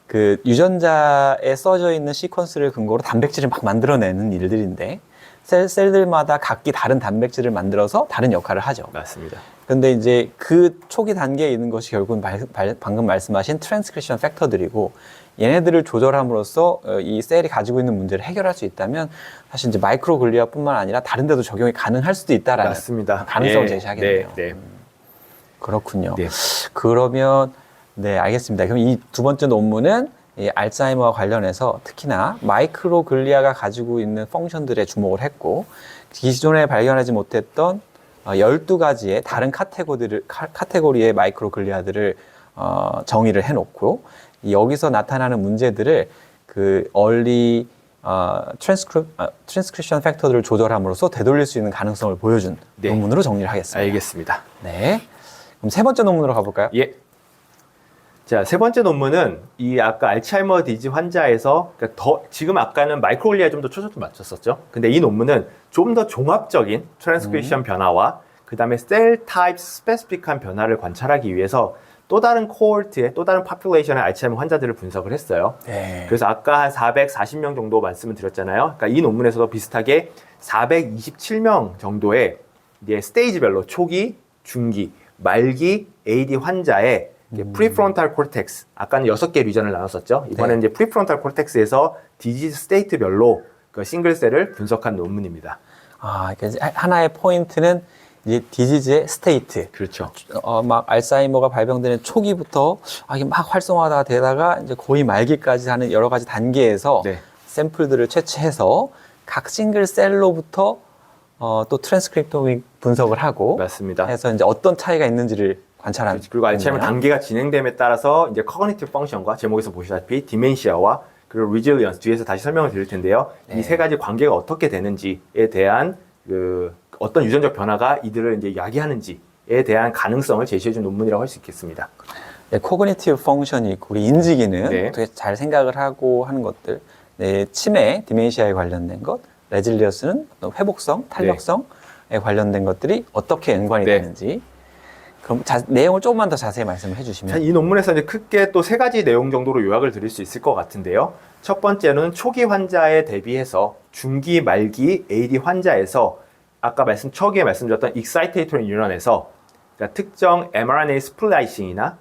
그 유전자에 써져 있는 시퀀스를 근거로 단백질을 막 만들어내는 일들인데 셀들마다 각기 다른 단백질을 만들어서 다른 역할을 하죠.
맞습니다.
근데 이제 그 초기 단계에 있는 것이 결국은 방금 말씀하신 트랜스크립션 팩터들이고 얘네들을 조절함으로써 이 셀이 가지고 있는 문제를 해결할 수 있다면 사실 이제 마이크로글리아뿐만 아니라 다른 데도 적용이 가능할 수도 있다라는
맞습니다.
가능성을
예,
제시하겠네요.
네, 네.
그렇군요.
네.
그러면 네, 알겠습니다. 그럼 이 두 번째 논문은 이 알츠하이머와 관련해서 특히나 마이크로글리아가 가지고 있는 펑션들에 주목을 했고 기존에 발견하지 못했던 12가지의 다른 카테고리의 마이크로글리아들을 정의를 해놓고 여기서 나타나는 문제들을 그 얼리 트랜스크립션 팩터들을 조절함으로써 되돌릴 수 있는 가능성을 보여준
네.
논문으로 정리를 하겠습니다.
알겠습니다.
네. 그럼 세 번째 논문으로 가볼까요?
예. 자, 세 번째 논문은 이 아까 알츠하이머 디지 환자에서 그러니까 지금 아까는 마이크로글리아에 좀 더 초점을 맞췄었죠. 근데 이 논문은 좀 더 종합적인 트랜스크립션 변화와 그 다음에 셀 타입 스페시픽한 변화를 관찰하기 위해서 또 다른 코홀트의 또 다른 파퓰레이션의 알츠하이머 환자들을 분석을 했어요.
네.
그래서 아까 한 440명 정도 말씀을 드렸잖아요. 그러니까 이 논문에서도 비슷하게 427명 정도의 이제 스테이지별로 초기, 중기, 말기 AD 환자의 프리프론탈 콜텍스, 아까는 6개 리전을 나눴었죠. 이번에는 이제 프리프론탈 콜텍스에서 디지즈 스테이트별로 그 싱글셀을 분석한 논문입니다.
그러니까 하나의 포인트는 이제 디지즈의 스테이트.
그렇죠.
막 알츠하이머가 발병되는 초기부터 이게 막 활성화가 되다가 이제 거의 말기까지 하는 여러 가지 단계에서
네.
샘플들을 채취해서 각 싱글 셀로부터 또 트랜스크립토믹 분석을 하고
맞습니다.
해서 이제 어떤 차이가 있는지를 관찰하는.
그리고 알츠하이머 단계가 진행됨에 따라서 이제 커그니티브 펑션과 제목에서 보시다시피 디멘시아와 그리고 리질리언스 뒤에서 다시 설명을 드릴 텐데요. 이 세 가지 관계가 어떻게 되는지에 대한 그 어떤 유전적 변화가 이들을 이제 야기하는지에 대한 가능성을 제시해준 논문이라고 할 수 있겠습니다.
네, 코그니티브 펑션이 있고 우리 인지 기능
네.
어떻게 잘 생각을 하고 하는 것들, 네, 치매, 디멘시아에 관련된 것, 레질리언스는 어떤 회복성, 탄력성에 관련된 것들이 어떻게 연관이
네.
되는지. 그럼 내용을 조금만 더 자세히 말씀을 해주시면.
이 논문에서 이제 크게 또 3가지 내용 정도로 요약을 드릴 수 있을 것 같은데요. 첫 번째는 초기 환자에 대비해서 중기, 말기 AD 환자에서 아까 초기에 말씀드렸던 익사이테이토리 뉴런에서 그러니까 특정 mRNA 스플라이싱이나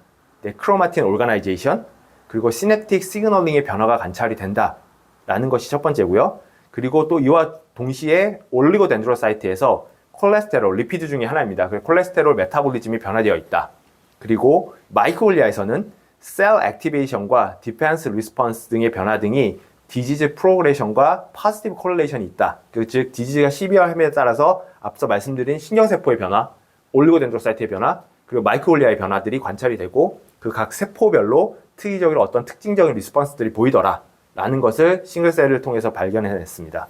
크로마틴 오르가나이제이션 그리고 시냅틱 시그널링의 변화가 관찰이 된다라는 것이 첫 번째고요. 그리고 또 이와 동시에 올리고덴드로사이트에서 콜레스테롤, 리피드 중에 하나입니다. 그 콜레스테롤 메타볼리즘이 변화되어 있다. 그리고 마이크로글리아에서는 셀 액티베이션과 디펜스 리스폰스 등의 변화 등이 디지즈 프로그레션과 포지티브 콜레이션이 있다. 즉 디지즈가 시비화함에 따라서 앞서 말씀드린 신경세포의 변화, 올리고덴드로사이트의 변화, 그리고 마이크로글리아의 변화들이 관찰이 되고 그 각 세포별로 특이적으로 어떤 특징적인 리스폰스들이 보이더라. 라는 것을 싱글셀을 통해서 발견해냈습니다.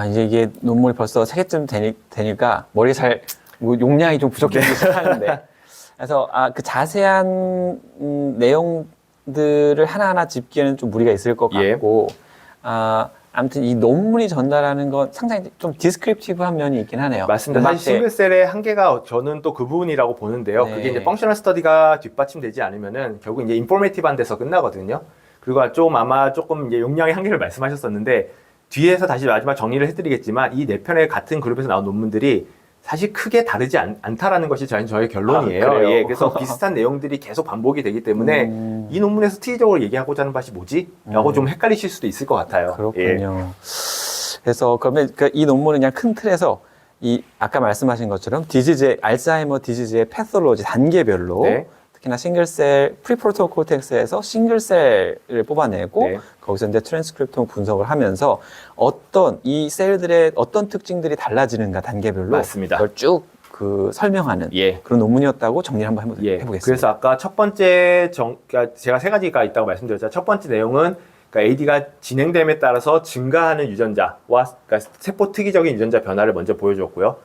이제 이게 논문이 벌써 3개쯤 되니까 머리에 용량이 좀 부족해지기 시작하는데. 그래서 그 자세한 내용들을 하나하나 짚기에는 좀 무리가 있을 것 같고, 아무튼 이 논문이 전달하는 건 상당히 좀 디스크립티브한 면이 있긴 하네요.
맞습니다. 사실 싱글셀의 한계가 저는 또 그 부분이라고 보는데요.
네.
그게 이제 펑셔널 스터디가 뒷받침되지 않으면은 결국 이제 인포메이티브한 데서 끝나거든요. 그리고 좀 아마 조금 이제 용량의 한계를 말씀하셨었는데 뒤에서 다시 마지막 정리를 해드리겠지만 이 4편의 같은 그룹에서 나온 논문들이 사실 크게 다르지 않다라는 것이 저의 결론이에요.
그래요?
예, 그래서 비슷한 내용들이 계속 반복이 되기 때문에 이 논문에서 특이적으로 얘기하고자 하는 것이 뭐지? 라고 좀 헷갈리실 수도 있을 것 같아요. 예.
그렇군요. 그래서 그러면 이 논문은 그냥 큰 틀에서 이 아까 말씀하신 것처럼 디지즈 알츠하이머 디지즈의 패솔로지 단계별로
네.
특히나 싱글셀 프리프론탈 코텍스에서 싱글셀을 뽑아내고
네.
거기서 이제 트랜스크립톤 분석을 하면서 어떤 이 셀들의 어떤 특징들이 달라지는가 단계별로
맞습니다.
그걸 쭉 그 설명하는
예.
그런 논문이었다고 정리를 한번
예.
해보겠습니다.
그래서 아까 첫 번째 그러니까 제가 세 가지가 있다고 말씀드렸잖아요. 첫 번째 내용은 그러니까 AD가 진행됨에 따라서 증가하는 유전자와 그러니까 세포 특이적인 유전자 변화를 먼저 보여줬고요.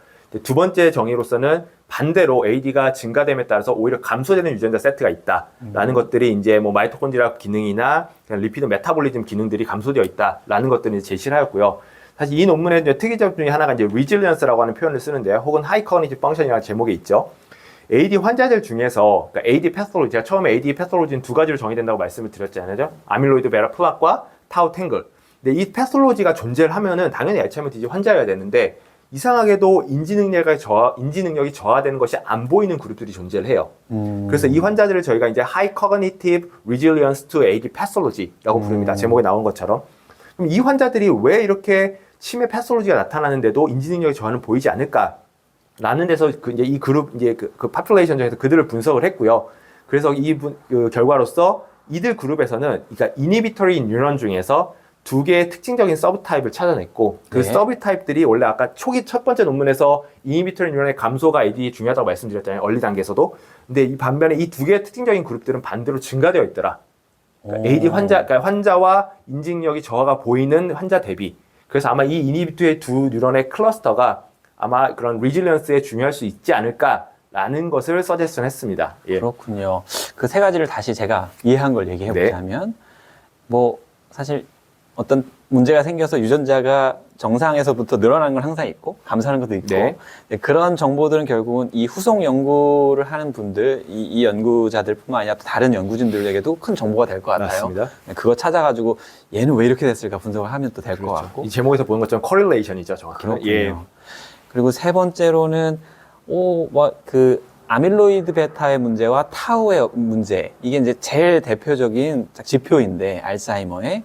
두 번째 정의로서는 반대로 AD가 증가됨에 따라서 오히려 감소되는 유전자 세트가 있다라는 것들이 이제 뭐 마이토콘드리아 기능이나 그냥 리피드 메타볼리즘 기능들이 감소되어 있다라는 것들을 제시를 하였고요. 사실 이 논문의 이제 특이점 중에 하나가 이제 resilience라고 하는 표현을 쓰는데요. 혹은 high cognitive function이라는 제목에 있죠. AD 환자들 중에서 그러니까 AD 패솔로지, 제가 처음에 AD 패솔로지는 두 가지로 정의된다고 말씀을 드렸잖아요. 아밀로이드 베타 플락과 타우 탱글. 근데 이 패솔로지가 존재를 하면은 당연히 알츠하이머 디지즈 환자여야 되는데 이상하게도 인지 능력이 저하되는 것이 안 보이는 그룹들이 존재를 해요. 그래서 이 환자들을 저희가 이제 high cognitive resilience to AD pathology라고 부릅니다. 제목에 나온 것처럼. 그럼 이 환자들이 왜 이렇게 치매 패솔로지가 나타나는데도 인지 능력이 저하는 보이지 않을까? 라는 데서 이제 이 그룹 이제 그 파퓰레이션 중에서 그들을 분석을 했고요. 그래서 그 결과로서 이들 그룹에서는 그러니까 이니비터리 뉴런 중에서 두 개의 특징적인 서브타입을 찾아냈고 그
네.
서브타입들이 원래 아까 초기 첫 번째 논문에서 이니비터리 뉴런의 감소가 AD에 중요하다고 말씀드렸잖아요. 얼리 단계에서도. 근데 이 반면에 이 두 개의 특징적인 그룹들은 반대로 증가되어 있더라. 그러니까 AD 그러니까 환자와 인지능력이 저하가 보이는 환자 대비. 그래서 아마 이 이니비터의 두 뉴런의 클러스터가 아마 그런 리질리언스에 중요할 수 있지 않을까라는 것을 서제스션 했습니다. 예.
그렇군요. 그 세 가지를 다시 제가 이해한 걸 얘기해 보자면 뭐 사실 어떤 문제가 생겨서 유전자가 정상에서부터 늘어나는 건 항상 있고 감소하는 것도 있고
네.
그런 정보들은 결국은 이 후속 연구를 하는 분들 이 연구자들뿐만 아니라 또 다른 연구진들에게도 큰 정보가 될 것 같아요.
맞습니다.
그거 찾아가지고 얘는 왜 이렇게 됐을까 분석을 하면 또 될 것
그렇죠.
같고
이 제목에서 보는 것처럼 코릴레이션이죠, 정확히.
그렇군요.
예.
그리고 세 번째로는 그 아밀로이드 베타의 문제와 타우의 문제 이게 이제 제일 대표적인 지표인데 알츠하이머의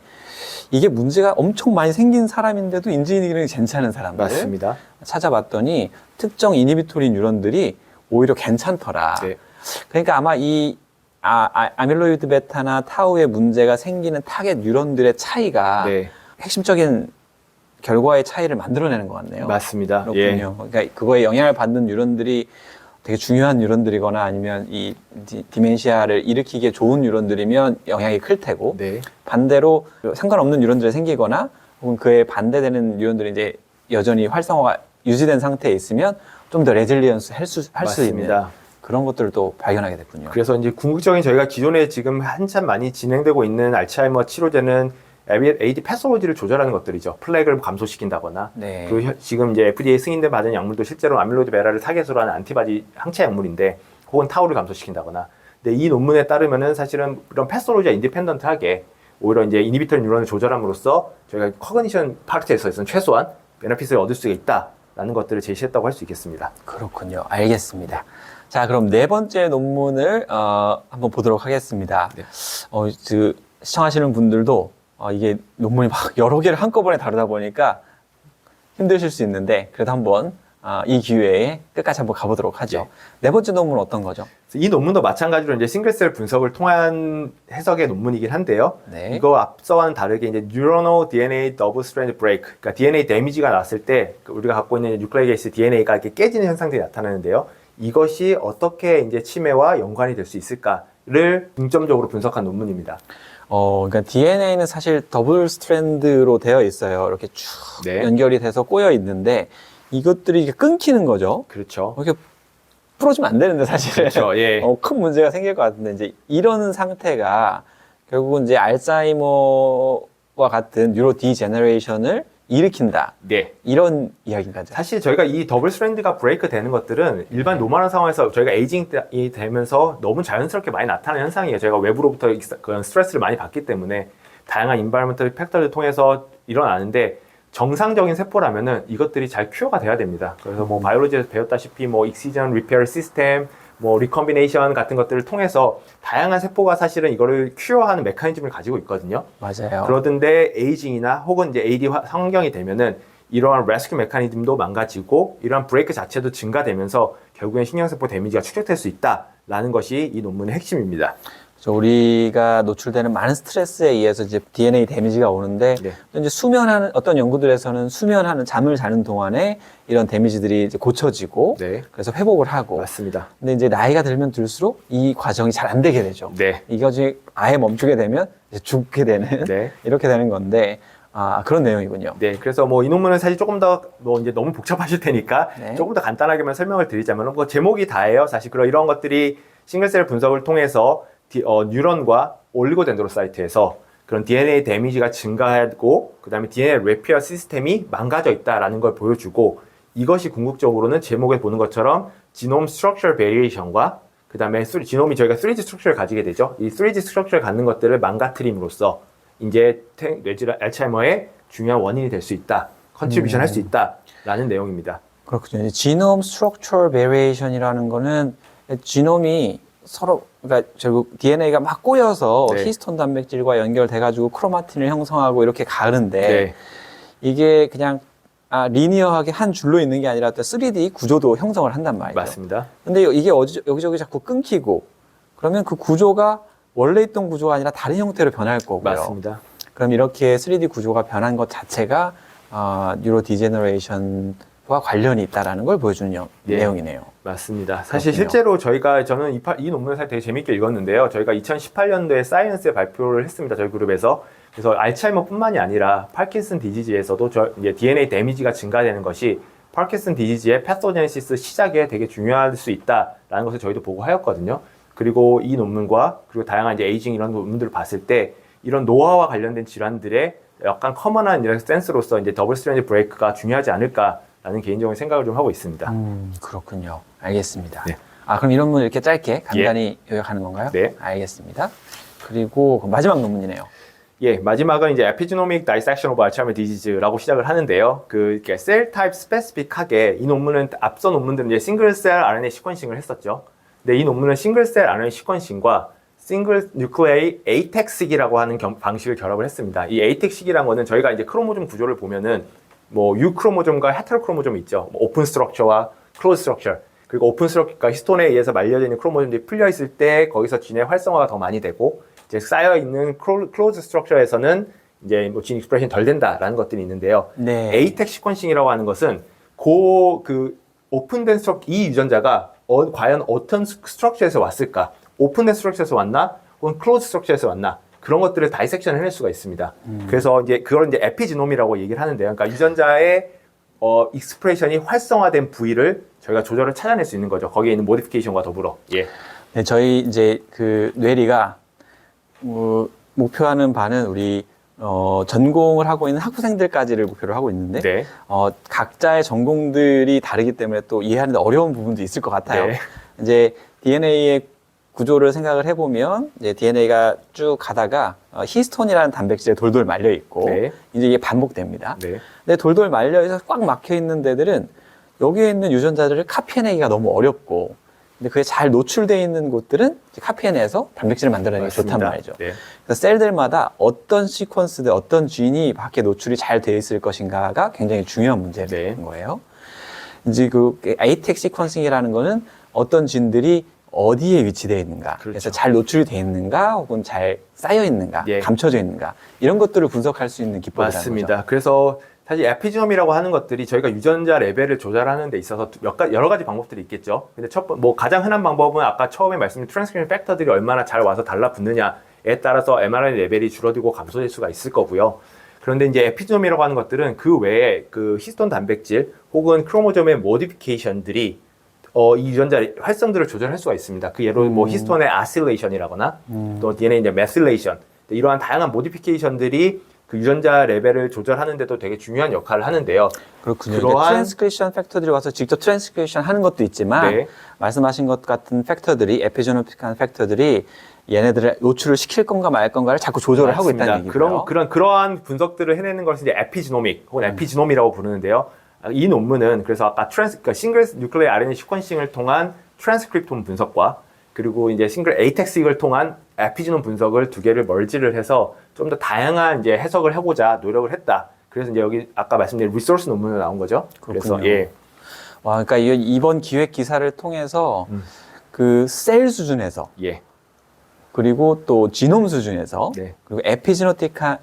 이게 문제가 엄청 많이 생긴 사람인데도 인지 기능이 괜찮은 사람들
맞습니다.
찾아봤더니 특정 이니비토리 뉴런들이 오히려 괜찮더라.
네.
그러니까 아마 이 아밀로이드 베타나 타우의 문제가 생기는 타겟 뉴런들의 차이가
네.
핵심적인 결과의 차이를 만들어내는 것 같네요.
맞습니다.
그렇군요.
예.
그러니까 그거에 영향을 받는 뉴런들이 되게 중요한 뉴런들이거나 아니면 이 디멘시아를 일으키기에 좋은 뉴런들이면 영향이 클 테고
네.
반대로 상관없는 뉴런들이 생기거나 혹은 그에 반대되는 뉴런들이 이제 여전히 활성화가 유지된 상태에 있으면 좀 더 레질리언스 할 수 있는
맞습니다.
그런 것들을 또 발견하게 됐군요.
그래서 이제 궁극적인 저희가 기존에 지금 한참 많이 진행되고 있는 알츠하이머 치료제는 AD 패솔로지를 조절하는 것들이죠. 플렉을 감소시킨다거나.
네.
그 지금 이제 FDA 승인돼 받은 약물도 실제로 아밀로이드 베라를 타겟으로 하는 안티바디 항체 약물인데 혹은 타우를 감소시킨다거나. 근데 이 논문에 따르면은 사실은 그런 패솔로지가 인디펜던트하게 오히려 이제 이니비터 뉴런을 조절함으로써 저희가 커그니션 파트에서는 최소한 베네핏을 얻을 수가 있다라는 것들을 제시했다고 할 수 있겠습니다.
그렇군요. 알겠습니다. 자, 그럼 네 번째 논문을 한번 보도록 하겠습니다.
네.
시청하시는 분들도 이게 논문이 막 여러 개를 한꺼번에 다루다 보니까 힘드실 수 있는데 그래도 한번 이 기회에 끝까지 한번 가보도록 하죠. 네 번째 논문은 어떤 거죠?
이 논문도 마찬가지로 이제 싱글셀 분석을 통한 해석의 논문이긴 한데요.
네.
이거 앞서와는 다르게 이제 Neuronal DNA Double Strand Break, 그러니까 DNA 데미지가 났을 때 우리가 갖고 있는 뉴클레이크 애시드 DNA가 이렇게 깨지는 현상들이 나타나는데요. 이것이 어떻게 이제 치매와 연관이 될 수 있을까를 중점적으로 분석한 논문입니다.
그러니까 DNA는 사실 더블 스트랜드로 되어 있어요. 이렇게 쭉
네.
연결이 돼서 꼬여 있는데 이것들이 이렇게 끊기는 거죠.
그렇죠.
이렇게 풀어주면 안 되는데 사실
그렇죠. 예.
큰 문제가 생길 것 같은데 이제 이런 상태가 결국은 이제 알츠하이머와 같은 뉴로 디제너레이션을 일으킨다.
네.
이런 이야기인가요?
사실 저희가 이 더블 스트랜드가 브레이크 되는 것들은 일반 노멀한 상황에서 저희가 에이징이 되면서 너무 자연스럽게 많이 나타나는 현상이에요. 저희가 외부로부터 그런 스트레스를 많이 받기 때문에 다양한 인바이러먼털 팩터를 통해서 일어나는데 정상적인 세포라면은 이것들이 잘 큐어가 돼야 됩니다. 그래서 뭐 바이올로지에서 배웠다시피 뭐 익시전 리페어 시스템, 뭐 리컴비네이션 같은 것들을 통해서 다양한 세포가 사실은 이거를 큐어하는 메커니즘을 가지고 있거든요.
맞아요.
그러던데 에이징이나 혹은 이제 AD 환경이 되면은 이러한 레스큐 메커니즘도 망가지고 이러한 브레이크 자체도 증가되면서 결국엔 신경세포 데미지가 축적될 수 있다라는 것이 이 논문의 핵심입니다.
우리가 노출되는 많은 스트레스에 의해서 이제 DNA 데미지가 오는데
네.
또 이제 수면하는 어떤 연구들에서는 수면하는 잠을 자는 동안에 이런 데미지들이 이제 고쳐지고
네.
그래서 회복을 하고
맞습니다.
근데 이제 나이가 들면 들수록 이 과정이 잘 안 되게 되죠.
네.
이것이 아예 멈추게 되면 이제 죽게 되는
네.
이렇게 되는 건데 그런 내용이군요.
네, 그래서 뭐 이 논문은 사실 조금 더 뭐 이제 너무 복잡하실 테니까
네.
조금 더 간단하게만 설명을 드리자면 뭐 제목이 다예요. 사실 그런 이런 것들이 싱글셀 분석을 통해서 뉴런과 올리고덴드로사이트에서 그런 DNA 데미지가 증가하고 그다음에 DNA 레피어 시스템이 망가져 있다라는 걸 보여주고 이것이 궁극적으로는 제목에 보는 것처럼 지놈 스트럭처 베리에이션과 그다음에 지놈이 저희가 3D 스트럭처를 가지게 되죠. 이 3D 스트럭처를 갖는 것들을 망가뜨림으로써 이제 뇌질환 알츠하이머의 중요한 원인이 될 수 있다. 컨트리뷰션 할 수 있다라는 내용입니다.
그렇군요. 지놈 스트럭처 베리에이션이라는 거는 지놈이 서로 그러니까 결국 DNA가 막 꼬여서
네.
히스톤 단백질과 연결돼 가지고 크로마틴을 형성하고 이렇게 가는데
네.
이게 그냥 리니어하게 한 줄로 있는 게 아니라 또 3D 구조도 형성을 한단 말이죠.
맞습니다.
근데 이게 여기저기 자꾸 끊기고 그러면 그 구조가 원래 있던 구조가 아니라 다른 형태로 변할 거고요.
맞습니다.
그럼 이렇게 3D 구조가 변한 것 자체가 뉴로 디제너레이션과 관련이 있다라는 걸 보여주는
네.
내용이네요.
맞습니다. 사실
그렇군요.
실제로 저는 이 논문을 사실 되게 재밌게 읽었는데요. 저희가 2018년도에 사이언스에 발표를 했습니다. 저희 그룹에서. 그래서 알츠하이머뿐만이 아니라 파킨슨 디지즈에서도 이제 DNA 데미지가 증가되는 것이 파킨슨 디지즈의 패소제네시스 시작에 되게 중요할 수 있다라는 것을 저희도 보고 하였거든요. 그리고 이 논문과 그리고 다양한 이제 에이징 이런 논문들을 봤을 때 이런 노화와 관련된 질환들의 약간 커먼한 이런 센스로서 이제 더블 스트랜드 브레이크가 중요하지 않을까라는 개인적인 생각을 좀 하고 있습니다.
그렇군요. 알겠습니다.
네.
그럼 이런 논문 이렇게 짧게 간단히 요약하는 건가요?
네.
알겠습니다. 그리고 마지막 논문이네요.
예, 마지막은 이제 Epigenomic Dissection of Alzheimer's Disease라고 시작을 하는데요. 이렇게 셀 타입 스페시픽하게 이 논문은 앞서 논문들은 이제 싱글셀 RNA 시퀀싱을 했었죠. 근데 이 논문은 싱글셀 RNA 시퀀싱과 싱글 뉴클레이 에이텍식이라고 하는 방식을 결합을 했습니다. 이 에이텍식이라는 거는 저희가 이제 크로모좀 구조를 보면은 뭐 U 크로모좀과 헤테로 크로모점이 있죠. 뭐 오픈 스트럭처와 클로즈 스트럭처. 그리고 오픈 스트럭처가 히스톤에 의해서 말려져 있는 크로모점들이 풀려 있을 때 거기서 진의 활성화가 더 많이 되고 이제 쌓여 있는 클로즈 스트럭처에서는 이제 뭐 진 익스프레션이 덜 된다라는 것들이 있는데요.
네.
에이텍 시퀀싱이라고 하는 것은 오픈된 스트럭처 이 유전자가 과연 어떤 스트럭처에서 왔을까? 오픈된 스트럭처에서 왔나? 혹은 클로즈 스트럭처에서 왔나? 그런 것들을 다이섹션 해낼 수가 있습니다. 그래서 이제 그걸 이제 에피지놈이라고 얘기를 하는데요. 그러니까 유전자의 익스프레션이 활성화된 부위를 저희가 조절을 찾아낼 수 있는 거죠. 거기에 있는 모디피케이션과 더불어. 예.
네, 저희 이제 그 뇌리가 목표하는 바는 우리 전공을 하고 있는 학부생들까지를 목표로 하고 있는데
네.
각자의 전공들이 다르기 때문에 또 이해하는데 어려운 부분도 있을 것 같아요.
네.
이제 DNA의 구조를 생각을 해보면 이제 DNA가 쭉 가다가 히스톤이라는 단백질에 돌돌 말려 있고
네.
이제 이게 반복됩니다.
네.
근데 돌돌 말려 있어서 꽉 막혀 있는 데들은 여기에 있는 유전자들을 카피해내기가 너무 어렵고 근데 그게 잘 노출되어 있는 곳들은 카피해내서 단백질을 만들어내기 좋단 말이죠.
네.
그래서 셀들마다 어떤 시퀀스들, 어떤 진이 밖에 노출이 잘 되어 있을 것인가가 굉장히 중요한 문제인
네.
거예요. 이제 그 에이텍 시퀀싱이라는 거는 어떤 진들이 어디에 위치되어 있는가,
그렇죠.
그래서 잘 노출이 되어 있는가, 혹은 잘 쌓여 있는가,
예.
감춰져 있는가 이런 것들을 분석할 수 있는 기법이라는
맞습니다.
거죠.
그래서 사실 에피지놈이라고 하는 것들이 저희가 유전자 레벨을 조절하는 데 있어서 여러 가지 방법들이 있겠죠. 근데 가장 흔한 방법은 아까 처음에 말씀드린 트랜스크립션 팩터들이 얼마나 잘 와서 달라붙느냐에 따라서 mRNA 레벨이 줄어들고 감소될 수가 있을 거고요. 그런데 이제 에피지놈이라고 하는 것들은 그 외에 그 히스톤 단백질 혹은 크로모점의 모디피케이션들이 이 유전자 활성들을 조절할 수가 있습니다. 그 예로 뭐 히스톤의 아실레이션이라거나 또 DNA 이제 메실레이션 이러한 다양한 모디피케이션들이 그 유전자 레벨을 조절하는데도 되게 중요한 역할을 하는데요.
그렇군요. 트랜스크립션 팩터들이 와서 직접 트랜스크립션 하는 것도 있지만
네.
말씀하신 것 같은 팩터들이 에피제노틱한 팩터들이 얘네들을 노출을 시킬 건가 말 건가를 자꾸 조절을 하고 있다는 얘기고요.
그러한 분석들을 해내는 것을 이제 에피지노믹 혹은 에피지놈이라고 부르는데요. 이 논문은 그래서 아까 그러니까 싱글 뉴클레이 RNA 시퀀싱을 통한 트랜스크립톤 분석과 그리고 이제 싱글 에이텍스익을 통한 에피지놈 분석을 두 개를 멀지를 해서 좀 더 다양한 이제 해석을 해보자 노력을 했다. 그래서 이제 여기 아까 말씀드린 리소스 논문으로 나온 거죠.
그렇군요.
그래서 예.
와, 그러니까 이번 기획 기사를 통해서 그 셀 수준에서
예.
그리고 또 지놈 수준에서
네.
그리고 에피제네틱한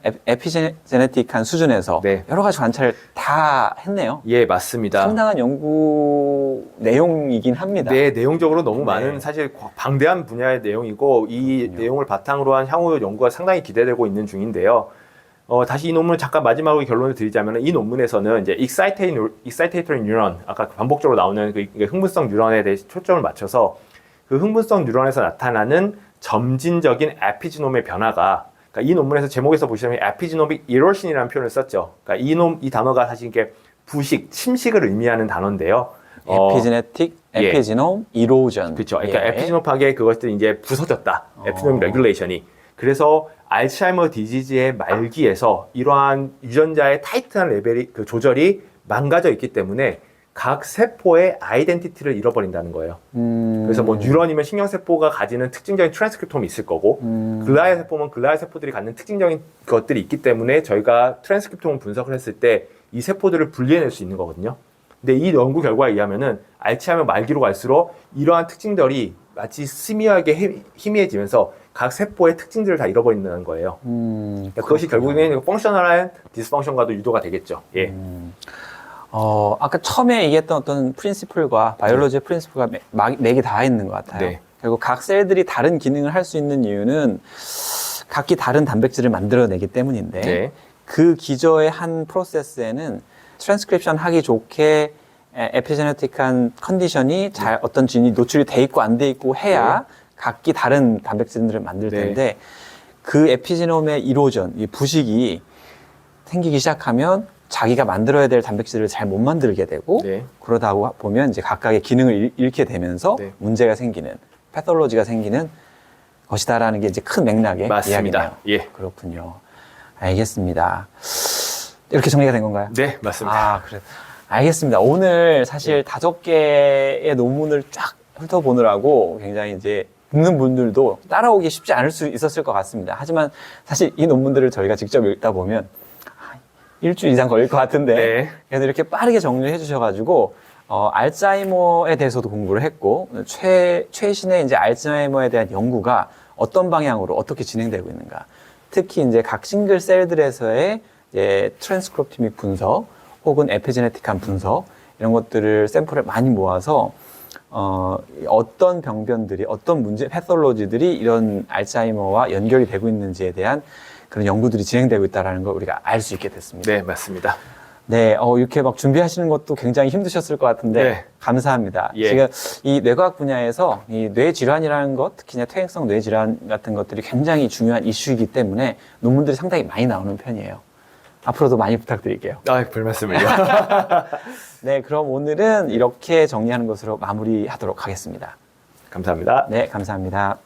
수준에서
네.
여러 가지 관찰을 다 했네요.
예, 맞습니다.
상당한 연구 내용이긴 합니다.
네, 내용적으로 너무
네.
많은 사실 방대한 분야의 내용이고 이
그렇군요.
내용을 바탕으로 한 향후 연구가 상당히 기대되고 있는 중인데요. 다시 이 논문을 잠깐 마지막으로 결론을 드리자면 이 논문에서는 이제 excitatory neuron 아까 반복적으로 나오는 그 흥분성 뉴런에 대해 초점을 맞춰서 그 흥분성 뉴런에서 나타나는 점진적인 에피지놈의 변화가 그러니까 이 논문에서 제목에서 보시면 에피지노믹 이로션이라는 표현을 썼죠. 그러니까 이 단어가 사실 이게 부식, 침식을 의미하는 단어인데요.
에피제네틱, 에피지놈, 이로전.
그렇죠. 그러니까
예.
에피지노팍의 그것들이 이제 부서졌다. 에피지노믹 레귤레이션이. 그래서 알츠하이머 디지즈의 말기에서 이러한 유전자의 타이트한 레벨이 그 조절이 망가져 있기 때문에 각 세포의 아이덴티티를 잃어버린다는 거예요. 그래서 뭐 뉴런이면 신경세포가 가지는 특징적인 트랜스크립톰이 있을 거고 글라이아 세포면 글라이아 세포들이 갖는 특징적인 것들이 있기 때문에 저희가 트랜스크립톰 분석을 했을 때 이 세포들을 분리해낼 수 있는 거거든요. 근데 이 연구 결과에 의하면은 알츠하이머 말기로 갈수록 이러한 특징들이 마치 스미하게 희미해지면서 각 세포의 특징들을 다 잃어버린다는 거예요. 그러니까 그것이 결국에는 펑셔널한 디스펑션과도 유도가 되겠죠. 예.
아까 처음에 얘기했던 어떤 프린시플과 바이올로지의 프린시플과 맥이 다 있는 것 같아요.
네.
결국 각 셀들이 다른 기능을 할 수 있는 이유는 각기 다른 단백질을 만들어내기 때문인데
네.
그 기저의 한 프로세스에는 트랜스크립션 하기 좋게 에피제네틱한 컨디션이 잘 어떤 진이 노출이 돼 있고 안 돼 있고 해야 각기 다른 단백질들을 만들 텐데 그 에피지놈의 이로전, 이 부식이 생기기 시작하면 자기가 만들어야 될 단백질을 잘 못 만들게 되고
네.
그러다 보면 이제 각각의 기능을 잃게 되면서
네.
문제가 생기는 패톨로지가 생기는 것이다라는 게 이제 큰 맥락의
맞습니다.
이야기네요.
예.
그렇군요. 알겠습니다. 이렇게 정리가 된 건가요?
네, 맞습니다.
아, 그래. 알겠습니다. 오늘 사실 5개의 논문을 쫙 훑어보느라고 굉장히 이제 듣는 분들도 따라오기 쉽지 않을 수 있었을 것 같습니다. 하지만 사실 이 논문들을 저희가 직접 읽다 보면 일주일 이상 걸릴 것 같은데
네.
그래도 이렇게 빠르게 정리해 주셔가지고 알츠하이머에 대해서도 공부를 했고 최신의 이제 알츠하이머에 대한 연구가 어떤 방향으로 어떻게 진행되고 있는가, 특히 이제 각 싱글 셀들에서의 이제 트랜스크립토믹 분석 혹은 에피제네틱한 분석 이런 것들을 샘플을 많이 모아서 어떤 병변들이 어떤 문제 패톨로지들이 이런 알츠하이머와 연결이 되고 있는지에 대한 그런 연구들이 진행되고 있다는 걸 우리가 알 수 있게 됐습니다.
네, 맞습니다.
네, 이렇게 막 준비하시는 것도 굉장히 힘드셨을 것 같은데
네.
감사합니다.
예.
지금 이 뇌과학 분야에서 이 뇌질환이라는 것, 특히나 퇴행성 뇌질환 같은 것들이 굉장히 중요한 이슈이기 때문에 논문들이 상당히 많이 나오는 편이에요. 앞으로도 많이 부탁드릴게요.
아, 별 말씀을요.
네, 그럼 오늘은 이렇게 정리하는 것으로 마무리하도록 하겠습니다.
감사합니다.
네, 감사합니다.